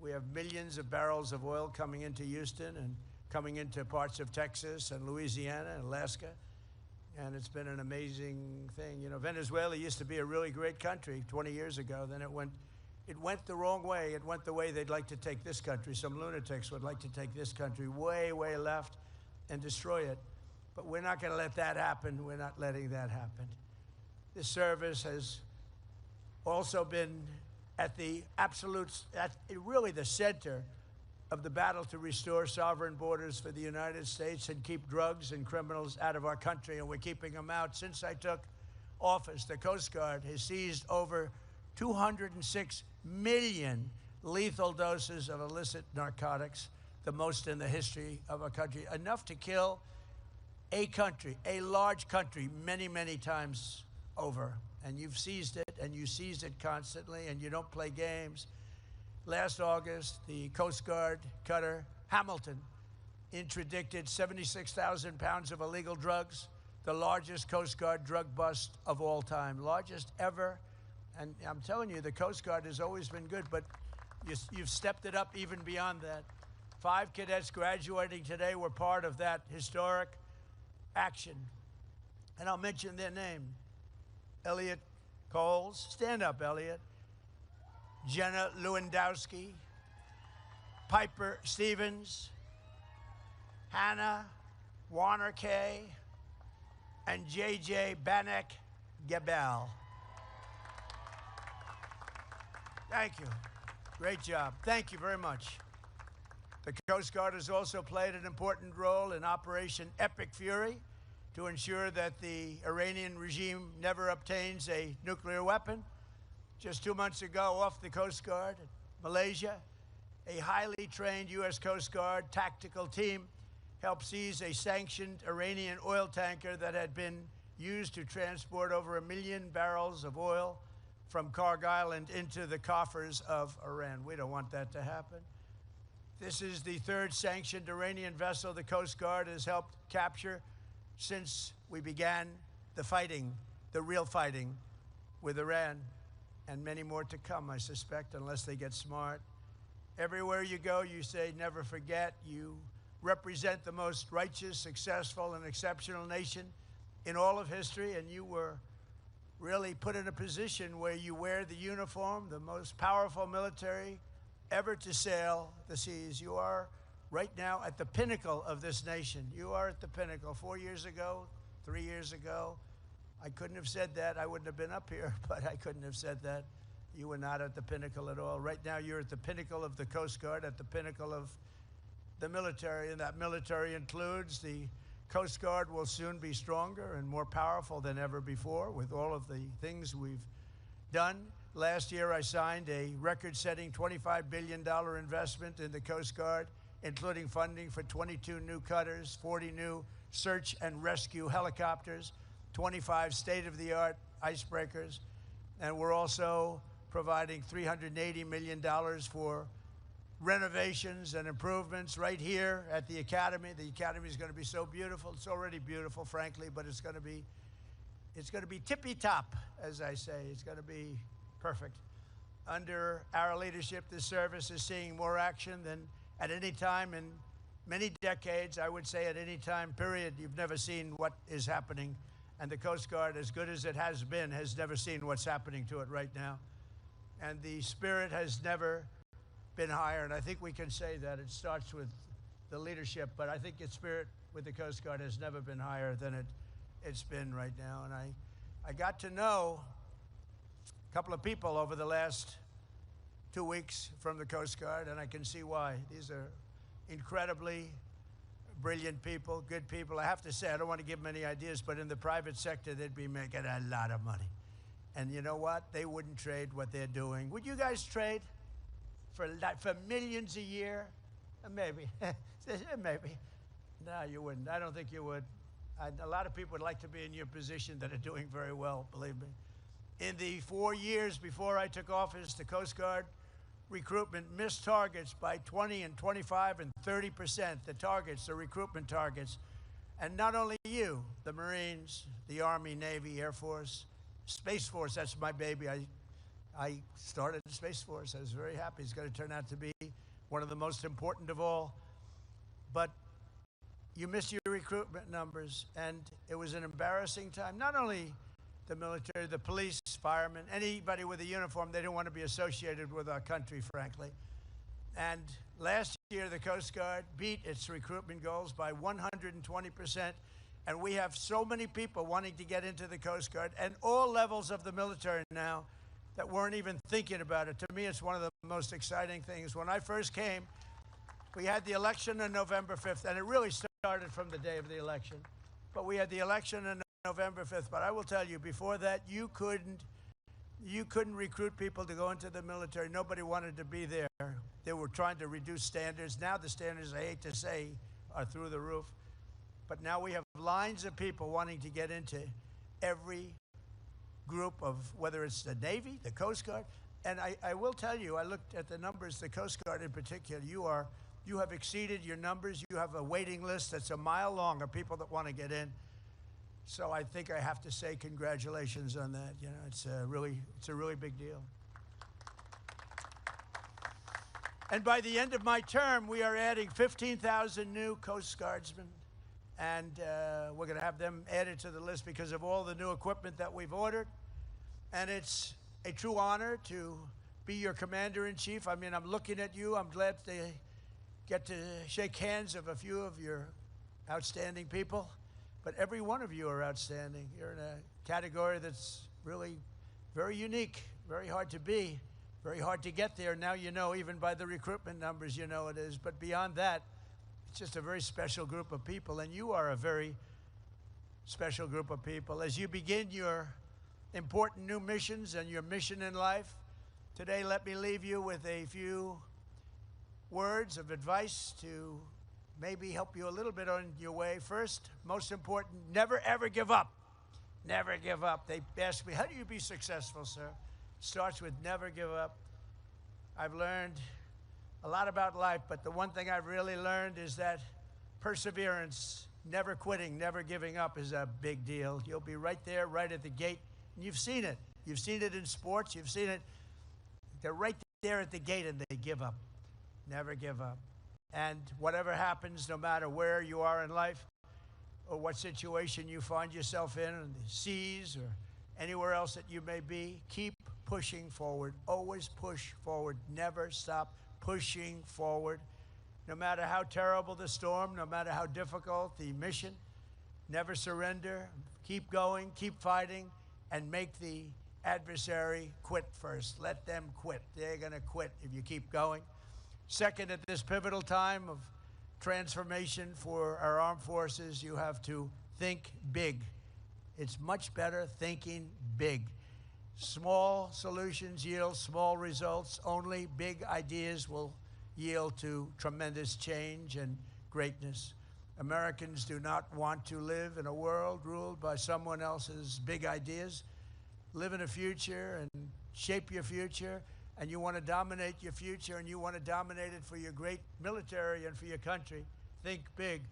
We have millions of barrels of oil coming into Houston and coming into parts of Texas and Louisiana and Alaska. And it's been an amazing thing. You know, Venezuela used to be a really great country 20 years ago. Then it went the wrong way. It went the way they'd like to take this country. Some lunatics would like to take this country way, way left and destroy it. But we're not going to let that happen. We're not letting that happen. This service has also been at really the center of the battle to restore sovereign borders for the United States and keep drugs and criminals out of our country, and we're keeping them out. Since I took office, the Coast Guard has seized over 206 million lethal doses of illicit narcotics, the most in the history of our country, enough to kill a country, a large country, many, many times over. And you've seized it, and you seize it constantly, and you don't play games. Last August, the Coast Guard cutter Hamilton interdicted 76,000 pounds of illegal drugs, the largest Coast Guard drug bust of all time, largest ever. And I'm telling you, the Coast Guard has always been good, but you've stepped it up even beyond that. 5 cadets graduating today were part of that historic action. And I'll mention their name. Elliot Coles, stand up, Elliot. Jenna Lewandowski, Piper Stevens, Hannah Warner Kay, and J.J. Banek Gebel. Thank you. Great job. Thank you very much. The Coast Guard has also played an important role in Operation Epic Fury to ensure that the Iranian regime never obtains a nuclear weapon. Just 2 months ago, off the Coast Guard in Malaysia, a highly trained U.S. Coast Guard tactical team helped seize a sanctioned Iranian oil tanker that had been used to transport over 1 million barrels of oil from Karg Island into the coffers of Iran. We don't want that to happen. This is the third sanctioned Iranian vessel the Coast Guard has helped capture since we began the fighting, the real fighting with Iran, and many more to come, I suspect, unless they get smart. Everywhere you go, you say, never forget. You represent the most righteous, successful, and exceptional nation in all of history, and you were really put in a position where you wear the uniform, the most powerful military ever to sail the seas. You are right now at the pinnacle of this nation. You are at the pinnacle. 4 years ago, 3 years ago, I couldn't have said that. I wouldn't have been up here, but I couldn't have said that. You were not at the pinnacle at all. Right now, you're at the pinnacle of the Coast Guard, at the pinnacle of the military, and that military includes the Coast Guard will soon be stronger and more powerful than ever before with all of the things we've done. Last year, I signed a record-setting $25 billion investment in the Coast Guard, including funding for 22 new cutters, 40 new search and rescue helicopters, 25 state-of-the-art icebreakers, and we're also providing $380 million for renovations and improvements right here at the Academy. The Academy is going to be so beautiful. It's already beautiful, frankly, but it's going to be tippy-top, as I say. It's going to be perfect. Under our leadership, this service is seeing more action than at any time in many decades. I would say at any time, period, you've never seen what is happening. And the Coast Guard, as good as it has been, has never seen what's happening to it right now. And the spirit has never been higher, and I think we can say that. It starts with the leadership, but I think its spirit with the Coast Guard has never been higher than it's been right now. And I got to know a couple of people over the last 2 weeks from the Coast Guard, and I can see why. These are incredibly brilliant people, good people. I have to say, I don't want to give them any ideas, but in the private sector, they'd be making a lot of money. And you know what? They wouldn't trade what they're doing. Would you guys trade for millions a year? Maybe. Maybe. No, you wouldn't. I don't think you would. A lot of people would like to be in your position that are doing very well, believe me. In the 4 years before I took office, the Coast Guard recruitment missed targets by 20 and 25 and 30%, the targets, the recruitment targets. And not only you, the Marines, the Army, Navy, Air Force, Space Force, that's my baby. I started the Space Force. I was very happy. It's going to turn out to be one of the most important of all. But you missed your recruitment numbers, and it was an embarrassing time. Not only the military, the police, firemen, anybody with a uniform, they didn't want to be associated with our country, frankly. And last year, the Coast Guard beat its recruitment goals by 120%. And we have so many people wanting to get into the Coast Guard and all levels of the military now that weren't even thinking about it. To me, it's one of the most exciting things. When I first came, we had the election on November 5th, and it really started from the day of the election. But we had the election on November 5th. But I will tell you, before that, you couldn't recruit people to go into the military. Nobody wanted to be there. They were trying to reduce standards. Now the standards, I hate to say, are through the roof. But now we have lines of people wanting to get into every group of, whether it's the Navy, the Coast Guard. And I will tell you, I looked at the numbers, the Coast Guard in particular, you have exceeded your numbers. You have a waiting list that's a mile long of people that want to get in. So I think I have to say congratulations on that. You know, it's a really big deal. And by the end of my term, we are adding 15,000 new Coast Guardsmen. And we're going to have them added to the list because of all the new equipment that we've ordered. And it's a true honor to be your commander-in-chief. I mean, I'm looking at you. I'm glad to get to shake hands of a few of your outstanding people. But every one of you are outstanding. You're in a category that's really very unique, very hard to be, Very hard to get there. Now you know, even by the recruitment numbers, you know it is. But beyond that, it's just a very special group of people, and you are a very special group of people. As you begin your important new missions and your mission in life, today let me leave you with a few words of advice to maybe help you a little bit on your way. First, most important, never ever give up. Never give up. They ask me, how do you be successful, sir? It starts with never give up. I've learned a lot about life, but the one thing I've really learned is that perseverance, never quitting, never giving up is a big deal. You'll be right there, right at the gate, and you've seen it. You've seen it in sports. You've seen it. They're right there at the gate, and they give up. Never give up. And whatever happens, no matter where you are in life or what situation you find yourself in the seas or anywhere else that you may be, keep pushing forward. Always push forward. Never stop pushing forward. No matter how terrible the storm, no matter how difficult the mission, never surrender. Keep going, keep fighting, and make the adversary quit first. Let them quit. They're going to quit if you keep going. Second, at this pivotal time of transformation for our armed forces, you have to think big. It's much better thinking big. Small solutions yield small results. Only big ideas will yield to tremendous change and greatness. Americans do not want to live in a world ruled by someone else's big ideas. Live in a future and shape your future, and you want to dominate your future, and you want to dominate it for your great military and for your country. Think big.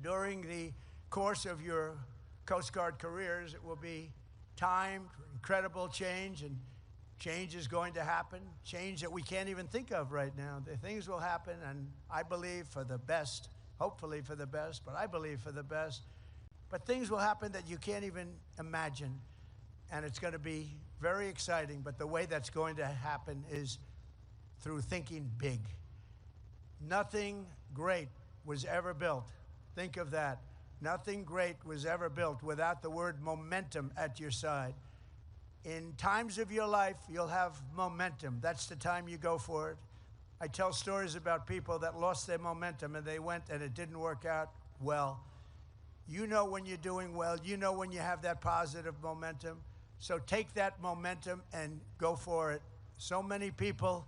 During the course of your Coast Guard careers, it will be time for incredible change, and change is going to happen, change that we can't even think of right now. The things will happen, and I believe for the best, hopefully for the best, but I believe for the best. But things will happen that you can't even imagine, and it's going to be very exciting. But the way that's going to happen is through thinking big. Nothing great was ever built. Think of that. Nothing great was ever built without the word momentum at your side. In times of your life, you'll have momentum. That's the time you go for it. I tell stories about people that lost their momentum and they went and it didn't work out well. You know when you're doing well. You know when you have that positive momentum. So take that momentum and go for it. So many people,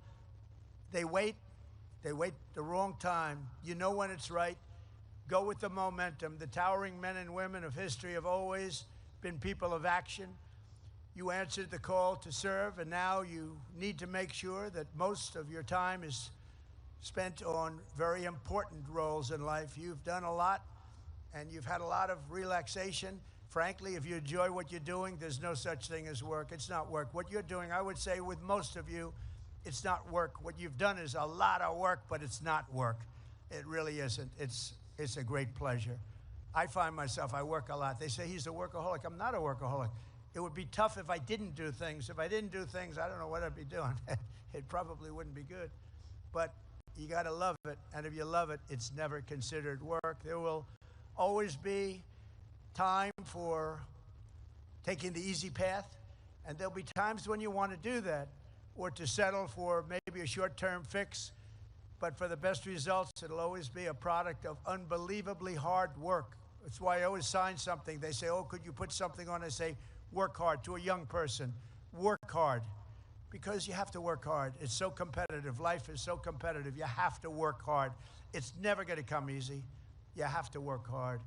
they wait the wrong time. You know when it's right. Go with the momentum. The towering men and women of history have always been people of action. You answered the call to serve, and now you need to make sure that most of your time is spent on very important roles in life. You've done a lot, and you've had a lot of relaxation. Frankly, if you enjoy what you're doing, there's no such thing as work. It's not work. What you're doing, I would say with most of you, it's not work. What you've done is a lot of work, but it's not work. It really isn't. It's a great pleasure. I find myself, I work a lot. They say he's a workaholic. I'm not a workaholic. It would be tough if I didn't do things. If I didn't do things, I don't know what I'd be doing. It probably wouldn't be good. But you got to love it. And if you love it, it's never considered work. There will always be time for taking the easy path. And there'll be times when you want to do that or to settle for maybe a short-term fix. But for the best results, it'll always be a product of unbelievably hard work. That's why I always sign something. They say, oh, could you put something on? I say, work hard. To a young person, work hard. Because you have to work hard. It's so competitive. Life is so competitive. You have to work hard. It's never going to come easy. You have to work hard.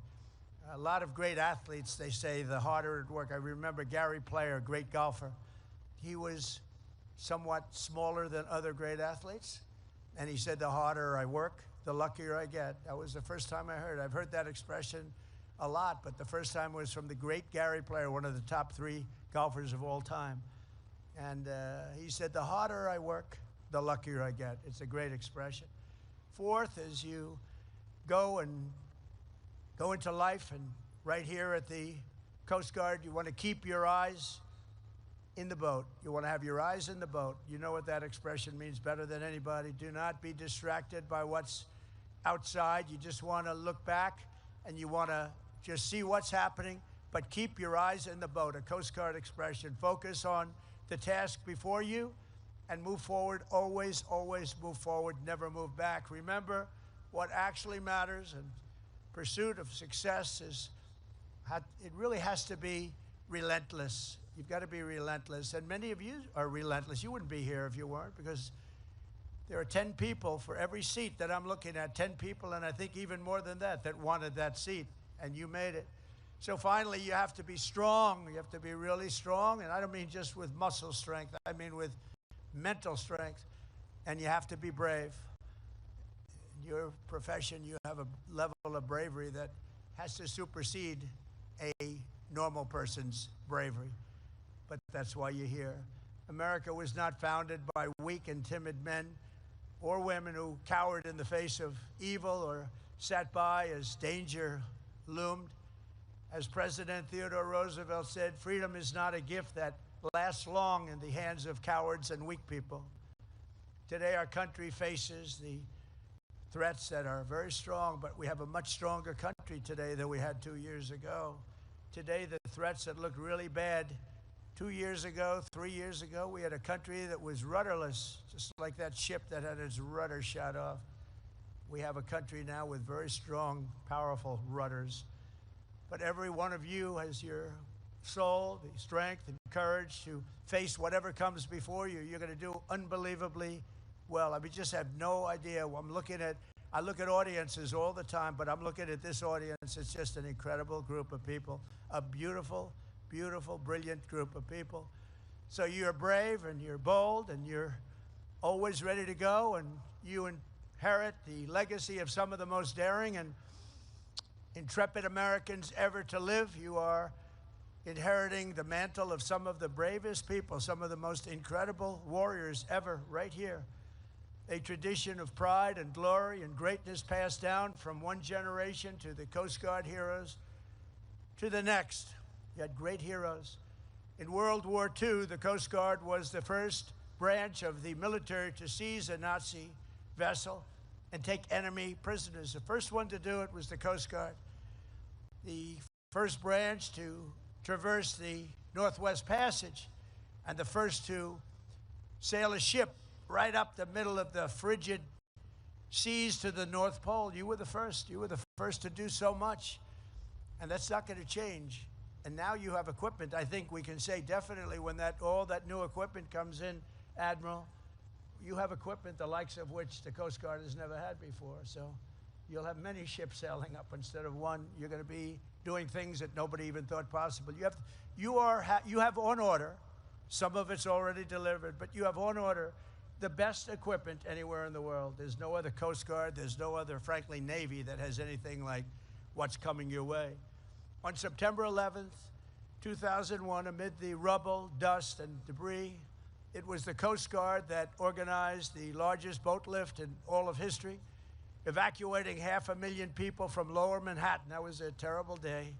A lot of great athletes, they say, the harder it work. I remember Gary Player, a great golfer. He was somewhat smaller than other great athletes. And he said, the harder I work, the luckier I get. That was the first time I heard it. I've heard that expression a lot, but the first time was from the great Gary Player, one of the top 3 golfers of all time. And he said, the harder I work, the luckier I get. It's a great expression. Fourth, as you go into life, and right here at the Coast Guard, you want to keep your eyes in the boat. You want to have your eyes in the boat. You know what that expression means better than anybody. Do not be distracted by what's outside. You just want to look back and you want to just see what's happening, but keep your eyes in the boat, a Coast Guard expression. Focus on the task before you and move forward. Always, always move forward, never move back. Remember, what actually matters and pursuit of success it really has to be relentless. You've got to be relentless. And many of you are relentless. You wouldn't be here if you weren't, because there are 10 people for every seat that I'm looking at, 10 people, and I think even more than that wanted that seat, and you made it. So finally, you have to be strong. You have to be really strong, and I don't mean just with muscle strength. I mean with mental strength, and you have to be brave. In your profession, you have a level of bravery that has to supersede a normal person's bravery, but that's why you're here. America was not founded by weak and timid men or women who cowered in the face of evil or sat by as danger loomed. As President Theodore Roosevelt said, freedom is not a gift that lasts long in the hands of cowards and weak people. Today, our country faces the threats that are very strong, but we have a much stronger country today than we had 2 years ago. Today, the threats that looked really bad 2 years ago, 3 years ago, we had a country that was rudderless, just like that ship that had its rudder shot off. We have a country now with very strong, powerful rudders. But every one of you has your soul, the strength and courage to face whatever comes before you. You're going to do unbelievably well. I mean, just have no idea. I look at audiences all the time, but I'm looking at this audience. It's just an incredible group of people, a beautiful, beautiful, brilliant group of people. So you're brave and you're bold and you're always ready to go, and you inherit the legacy of some of the most daring and intrepid Americans ever to live. You are inheriting the mantle of some of the bravest people, some of the most incredible warriors ever right here. A tradition of pride and glory and greatness passed down from one generation to the Coast Guard heroes to the next. You had great heroes. In World War II, the Coast Guard was the first branch of the military to seize a Nazi vessel and take enemy prisoners. The first one to do it was the Coast Guard. The first branch to traverse the Northwest Passage, and the first to sail a ship right up the middle of the frigid seas to the North Pole. You were the first. You were the first to do so much. And that's not going to change. And now you have equipment. I think we can say definitely when all that new equipment comes in, Admiral, you have equipment the likes of which the Coast Guard has never had before. So you'll have many ships sailing up instead of one. You're going to be doing things that nobody even thought possible. You have on order, some of it's already delivered, but you have on order the best equipment anywhere in the world. There's no other Coast Guard, there's no other, frankly, Navy that has anything like what's coming your way. On September 11th, 2001, amid the rubble, dust, and debris, it was the Coast Guard that organized the largest boat lift in all of history, evacuating 500,000 people from lower Manhattan. That was a terrible day.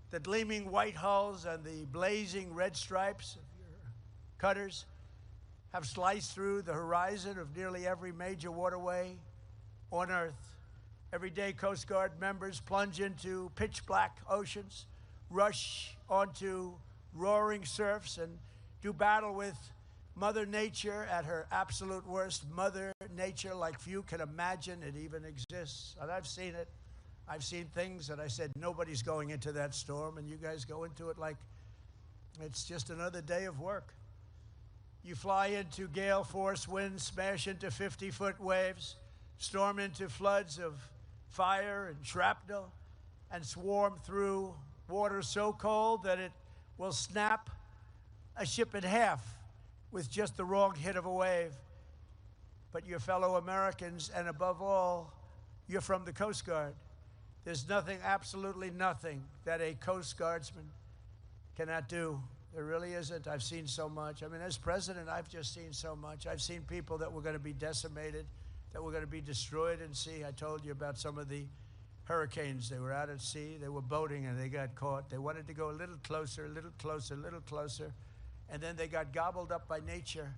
The gleaming white hulls and the blazing red stripes of your cutters have sliced through the horizon of nearly every major waterway on Earth. Every day, Coast Guard members plunge into pitch black oceans, rush onto roaring surfs, and do battle with Mother Nature at her absolute worst. Mother Nature like few can imagine it even exists. And I've seen it. I've seen things that I said, nobody's going into that storm, and you guys go into it like it's just another day of work. You fly into gale force winds, smash into 50-foot waves, storm into floods of fire and shrapnel, and swarm through water so cold that it will snap a ship in half with just the wrong hit of a wave. But your fellow Americans, and above all, you're from the Coast Guard. There's nothing, absolutely nothing, that a Coast Guardsman cannot do. There really isn't. I've seen so much. I mean, as president, I've just seen so much. I've seen people that were going to be decimated, that were going to be destroyed at sea. I told you about some of the hurricanes. They were out at sea, they were boating, and they got caught. They wanted to go a little closer, a little closer, a little closer, and then they got gobbled up by nature.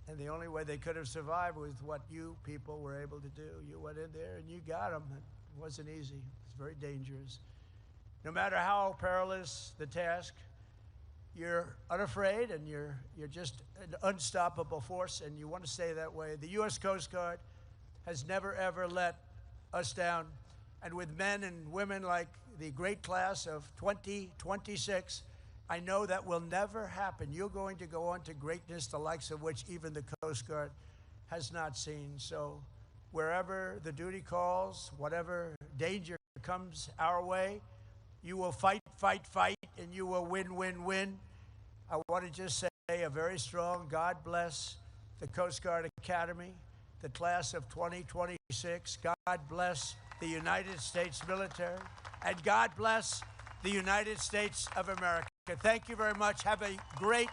And the only way they could have survived was what you people were able to do. You went in there and you got them. It wasn't easy. It's very dangerous. No matter how perilous the task, you're unafraid and you're just an unstoppable force, and you want to stay that way. The U.S. Coast Guard has never, ever let us down. And with men and women like the great class of 2026, I know that will never happen. You're going to go on to greatness, the likes of which even the Coast Guard has not seen. So wherever the duty calls, whatever danger comes our way, you will fight, fight, fight, and you will win, win, win. I want to just say a very strong God bless the Coast Guard Academy, the class of 2026. God bless the United States military, and God bless the United States of America. Thank you very much. Have a great,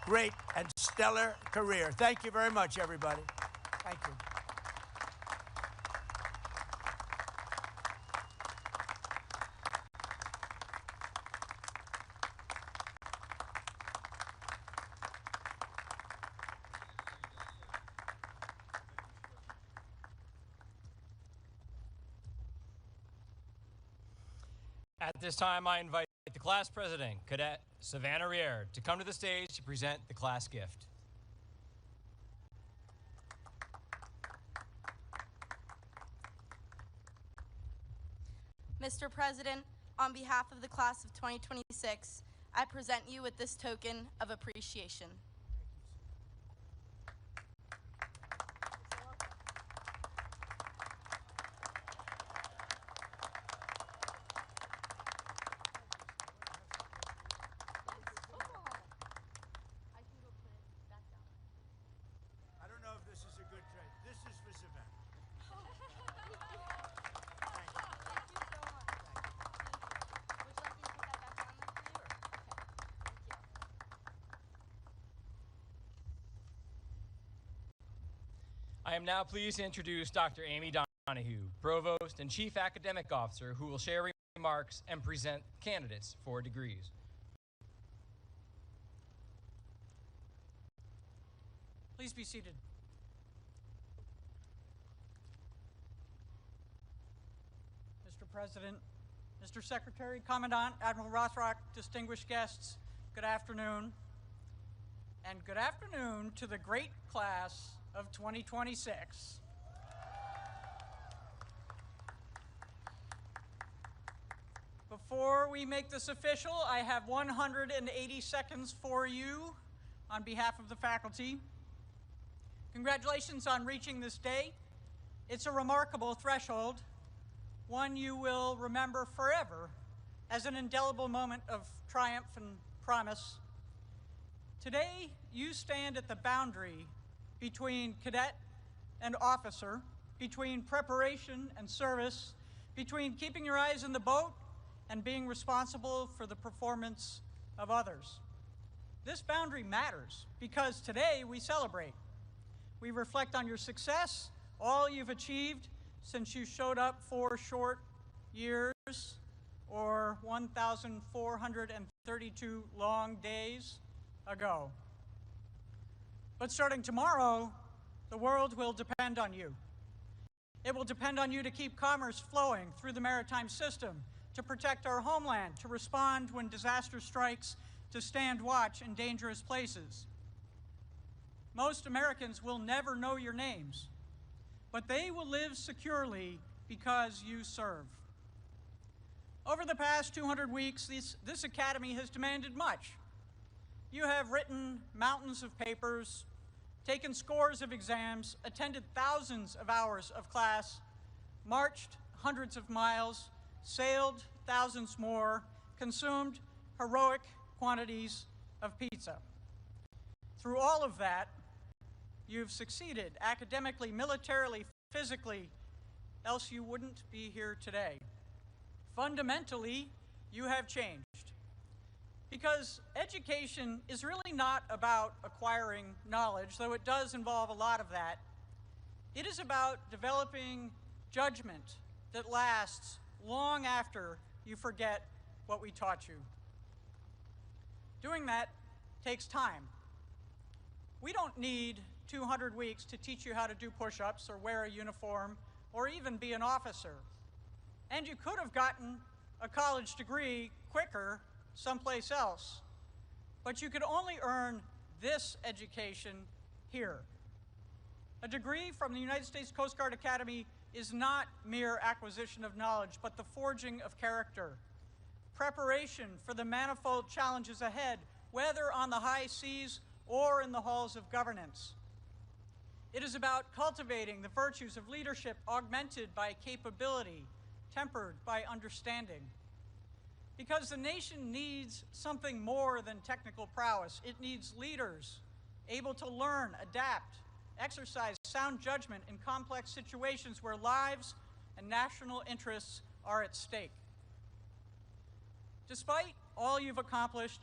great, and stellar career. Thank you very much, everybody. Thank you. At this time, I invite the class president, Cadet Savannah Rier, to come to the stage to present the class gift. Mr. President, on behalf of the class of 2026, I present you with this token of appreciation. I don't know if this is a good trade. This is for Savannah. I am now pleased to introduce Dr. Amy Donahue, Provost and Chief Academic Officer, who will share remarks and present candidates for degrees. Please be seated. Mr. President, Mr. Secretary, Commandant, Admiral Rothrock, distinguished guests, good afternoon. And good afternoon to the great class of 2026. Before we make this official, I have 180 seconds for you on behalf of the faculty. Congratulations on reaching this day. It's a remarkable threshold, one you will remember forever as an indelible moment of triumph and promise. Today, you stand at the boundary between cadet and officer, between preparation and service, between keeping your eyes in the boat and being responsible for the performance of others. This boundary matters because today we celebrate. We reflect on your success, all you've achieved since you showed up 4 short years or 1,432 long days ago. But starting tomorrow, the world will depend on you. It will depend on you to keep commerce flowing through the maritime system, to protect our homeland, to respond when disaster strikes, to stand watch in dangerous places. Most Americans will never know your names, but they will live securely because you serve. Over the past 200 weeks, this academy has demanded much. You have written mountains of papers, taken scores of exams, attended thousands of hours of class, marched hundreds of miles, sailed thousands more, consumed heroic quantities of pizza. Through all of that, you've succeeded academically, militarily, physically, else you wouldn't be here today. Fundamentally, you have changed. Because education is really not about acquiring knowledge, though it does involve a lot of that. It is about developing judgment that lasts long after you forget what we taught you. Doing that takes time. We don't need 200 weeks to teach you how to do push-ups or wear a uniform or even be an officer. And you could have gotten a college degree quicker someplace else. but you could only earn this education here. A degree from the United States Coast Guard Academy is not mere acquisition of knowledge, but the forging of character, preparation for the manifold challenges ahead, whether on the high seas or in the halls of governance. It is about cultivating the virtues of leadership augmented by capability, tempered by understanding. Because the nation needs something more than technical prowess. It needs leaders able to learn, adapt, exercise sound judgment in complex situations where lives and national interests are at stake. Despite all you've accomplished,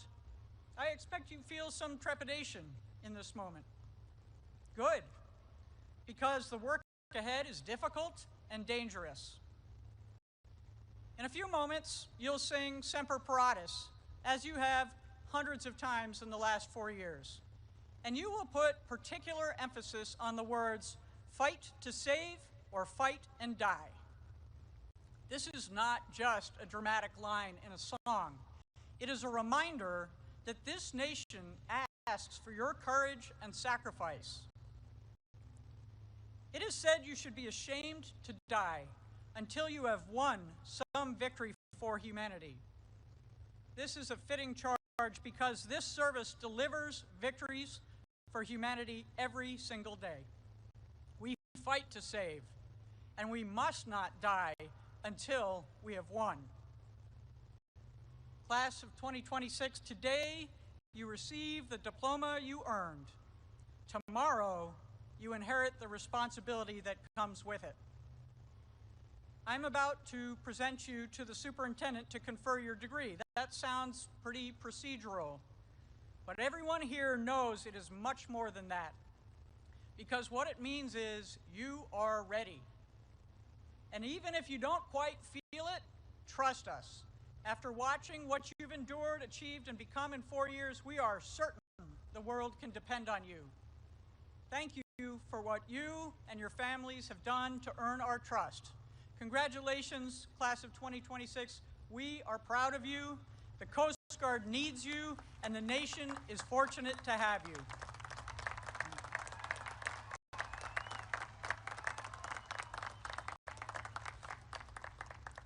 I expect you feel some trepidation in this moment. Good, because the work ahead is difficult and dangerous. In a few moments, you'll sing Semper Paratus, as you have hundreds of times in the last 4 years. And you will put particular emphasis on the words, fight to save or fight and die. This is not just a dramatic line in a song. It is a reminder that this nation asks for your courage and sacrifice. It is said you should be ashamed to die until you have won some victory for humanity. This is a fitting charge because this service delivers victories for humanity every single day. We fight to save, and we must not die until we have won. Class of 2026, today you receive the diploma you earned. Tomorrow, you inherit the responsibility that comes with it. I'm about to present you to the superintendent to confer your degree. That sounds pretty procedural, but everyone here knows it is much more than that, because what it means is you are ready. And even if you don't quite feel it, trust us. After watching what you've endured, achieved, and become in 4 years, we are certain the world can depend on you. Thank you for what you and your families have done to earn our trust. Congratulations, class of 2026. We are proud of you. The Coast Guard needs you, and the nation is fortunate to have you.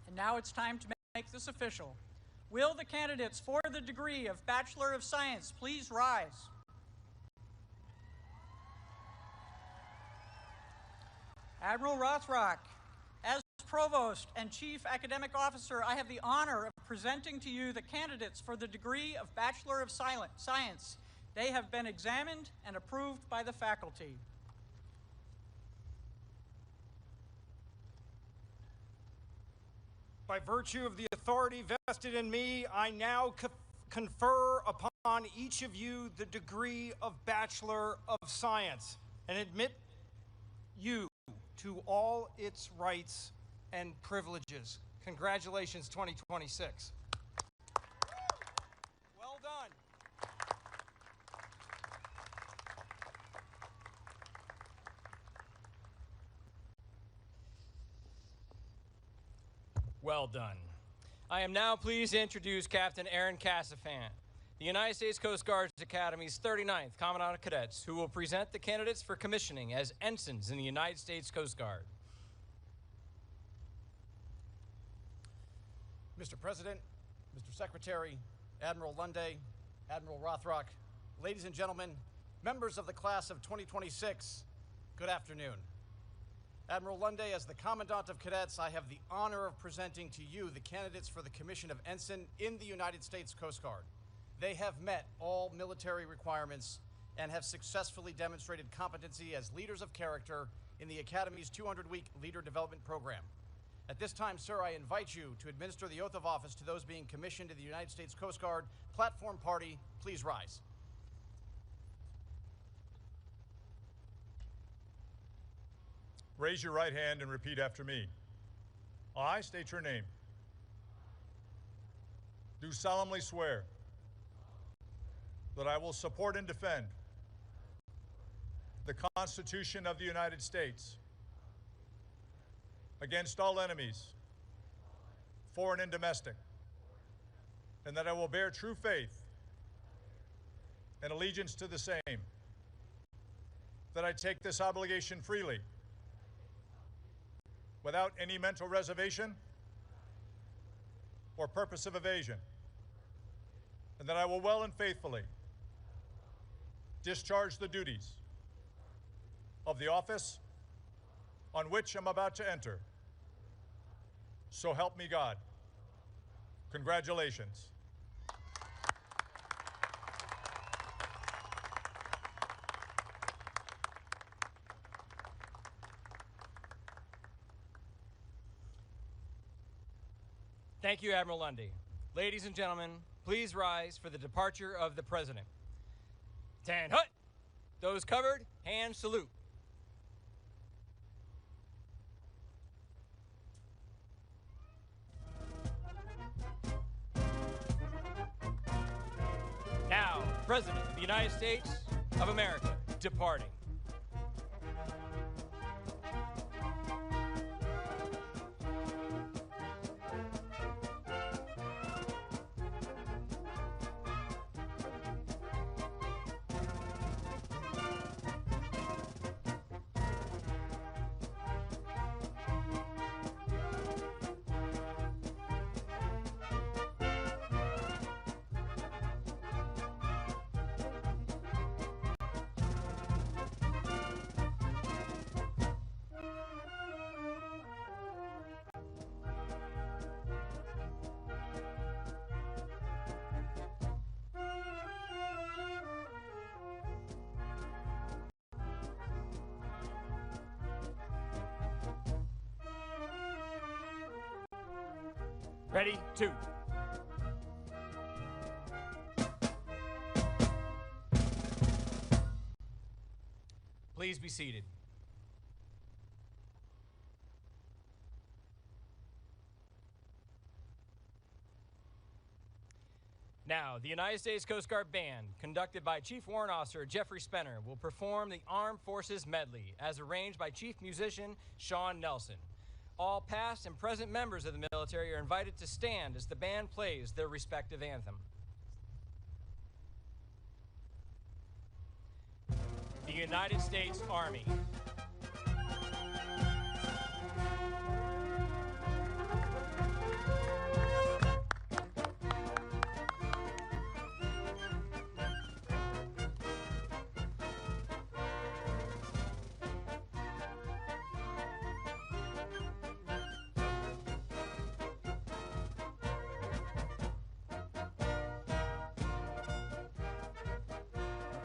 And now it's time to make this official. Will the candidates for the degree of Bachelor of Science please rise? Admiral Rothrock, as Provost and Chief Academic Officer, I have the honor of presenting to you the candidates for the degree of Bachelor of Science. They have been examined and approved by the faculty. By virtue of the authority vested in me, I now confer upon each of you the degree of Bachelor of Science and admit you to all its rights and privileges. Congratulations, 2026. Well done. Well done. I am now pleased to introduce Captain Aaron Cassafant, the United States Coast Guard Academy's 39th Commandant of Cadets, who will present the candidates for commissioning as ensigns in the United States Coast Guard. Mr. President, Mr. Secretary, Admiral Lunde, Admiral Rothrock, ladies and gentlemen, members of the class of 2026, good afternoon. Admiral Lunde, as the Commandant of Cadets, I have the honor of presenting to you the candidates for the commission of ensign in the United States Coast Guard. They have met all military requirements and have successfully demonstrated competency as leaders of character in the Academy's 200-week leader development program. At this time, sir, I invite you to administer the oath of office to those being commissioned in the United States Coast Guard. Platform party, please rise. Raise your right hand and repeat after me. I state your name. Do solemnly swear that I will support and defend the Constitution of the United States against all enemies, foreign and domestic, and that I will bear true faith and allegiance to the same, that I take this obligation freely, without any mental reservation or purpose of evasion, and that I will well and faithfully discharge the duties of the office on which I'm about to enter. So help me God. Congratulations. Thank you, Admiral Lundy. Ladies and gentlemen, please rise for the departure of the President. 10 hut! Those covered, hand salute. Now, President of the United States of America, departing. Ready, two. Please be seated. Now, the United States Coast Guard Band, conducted by Chief Warrant Officer Jeffrey Spenner, will perform the Armed Forces Medley as arranged by Chief Musician Sean Nelson. All past and present members of the military are invited to stand as the band plays their respective anthem. The United States Army.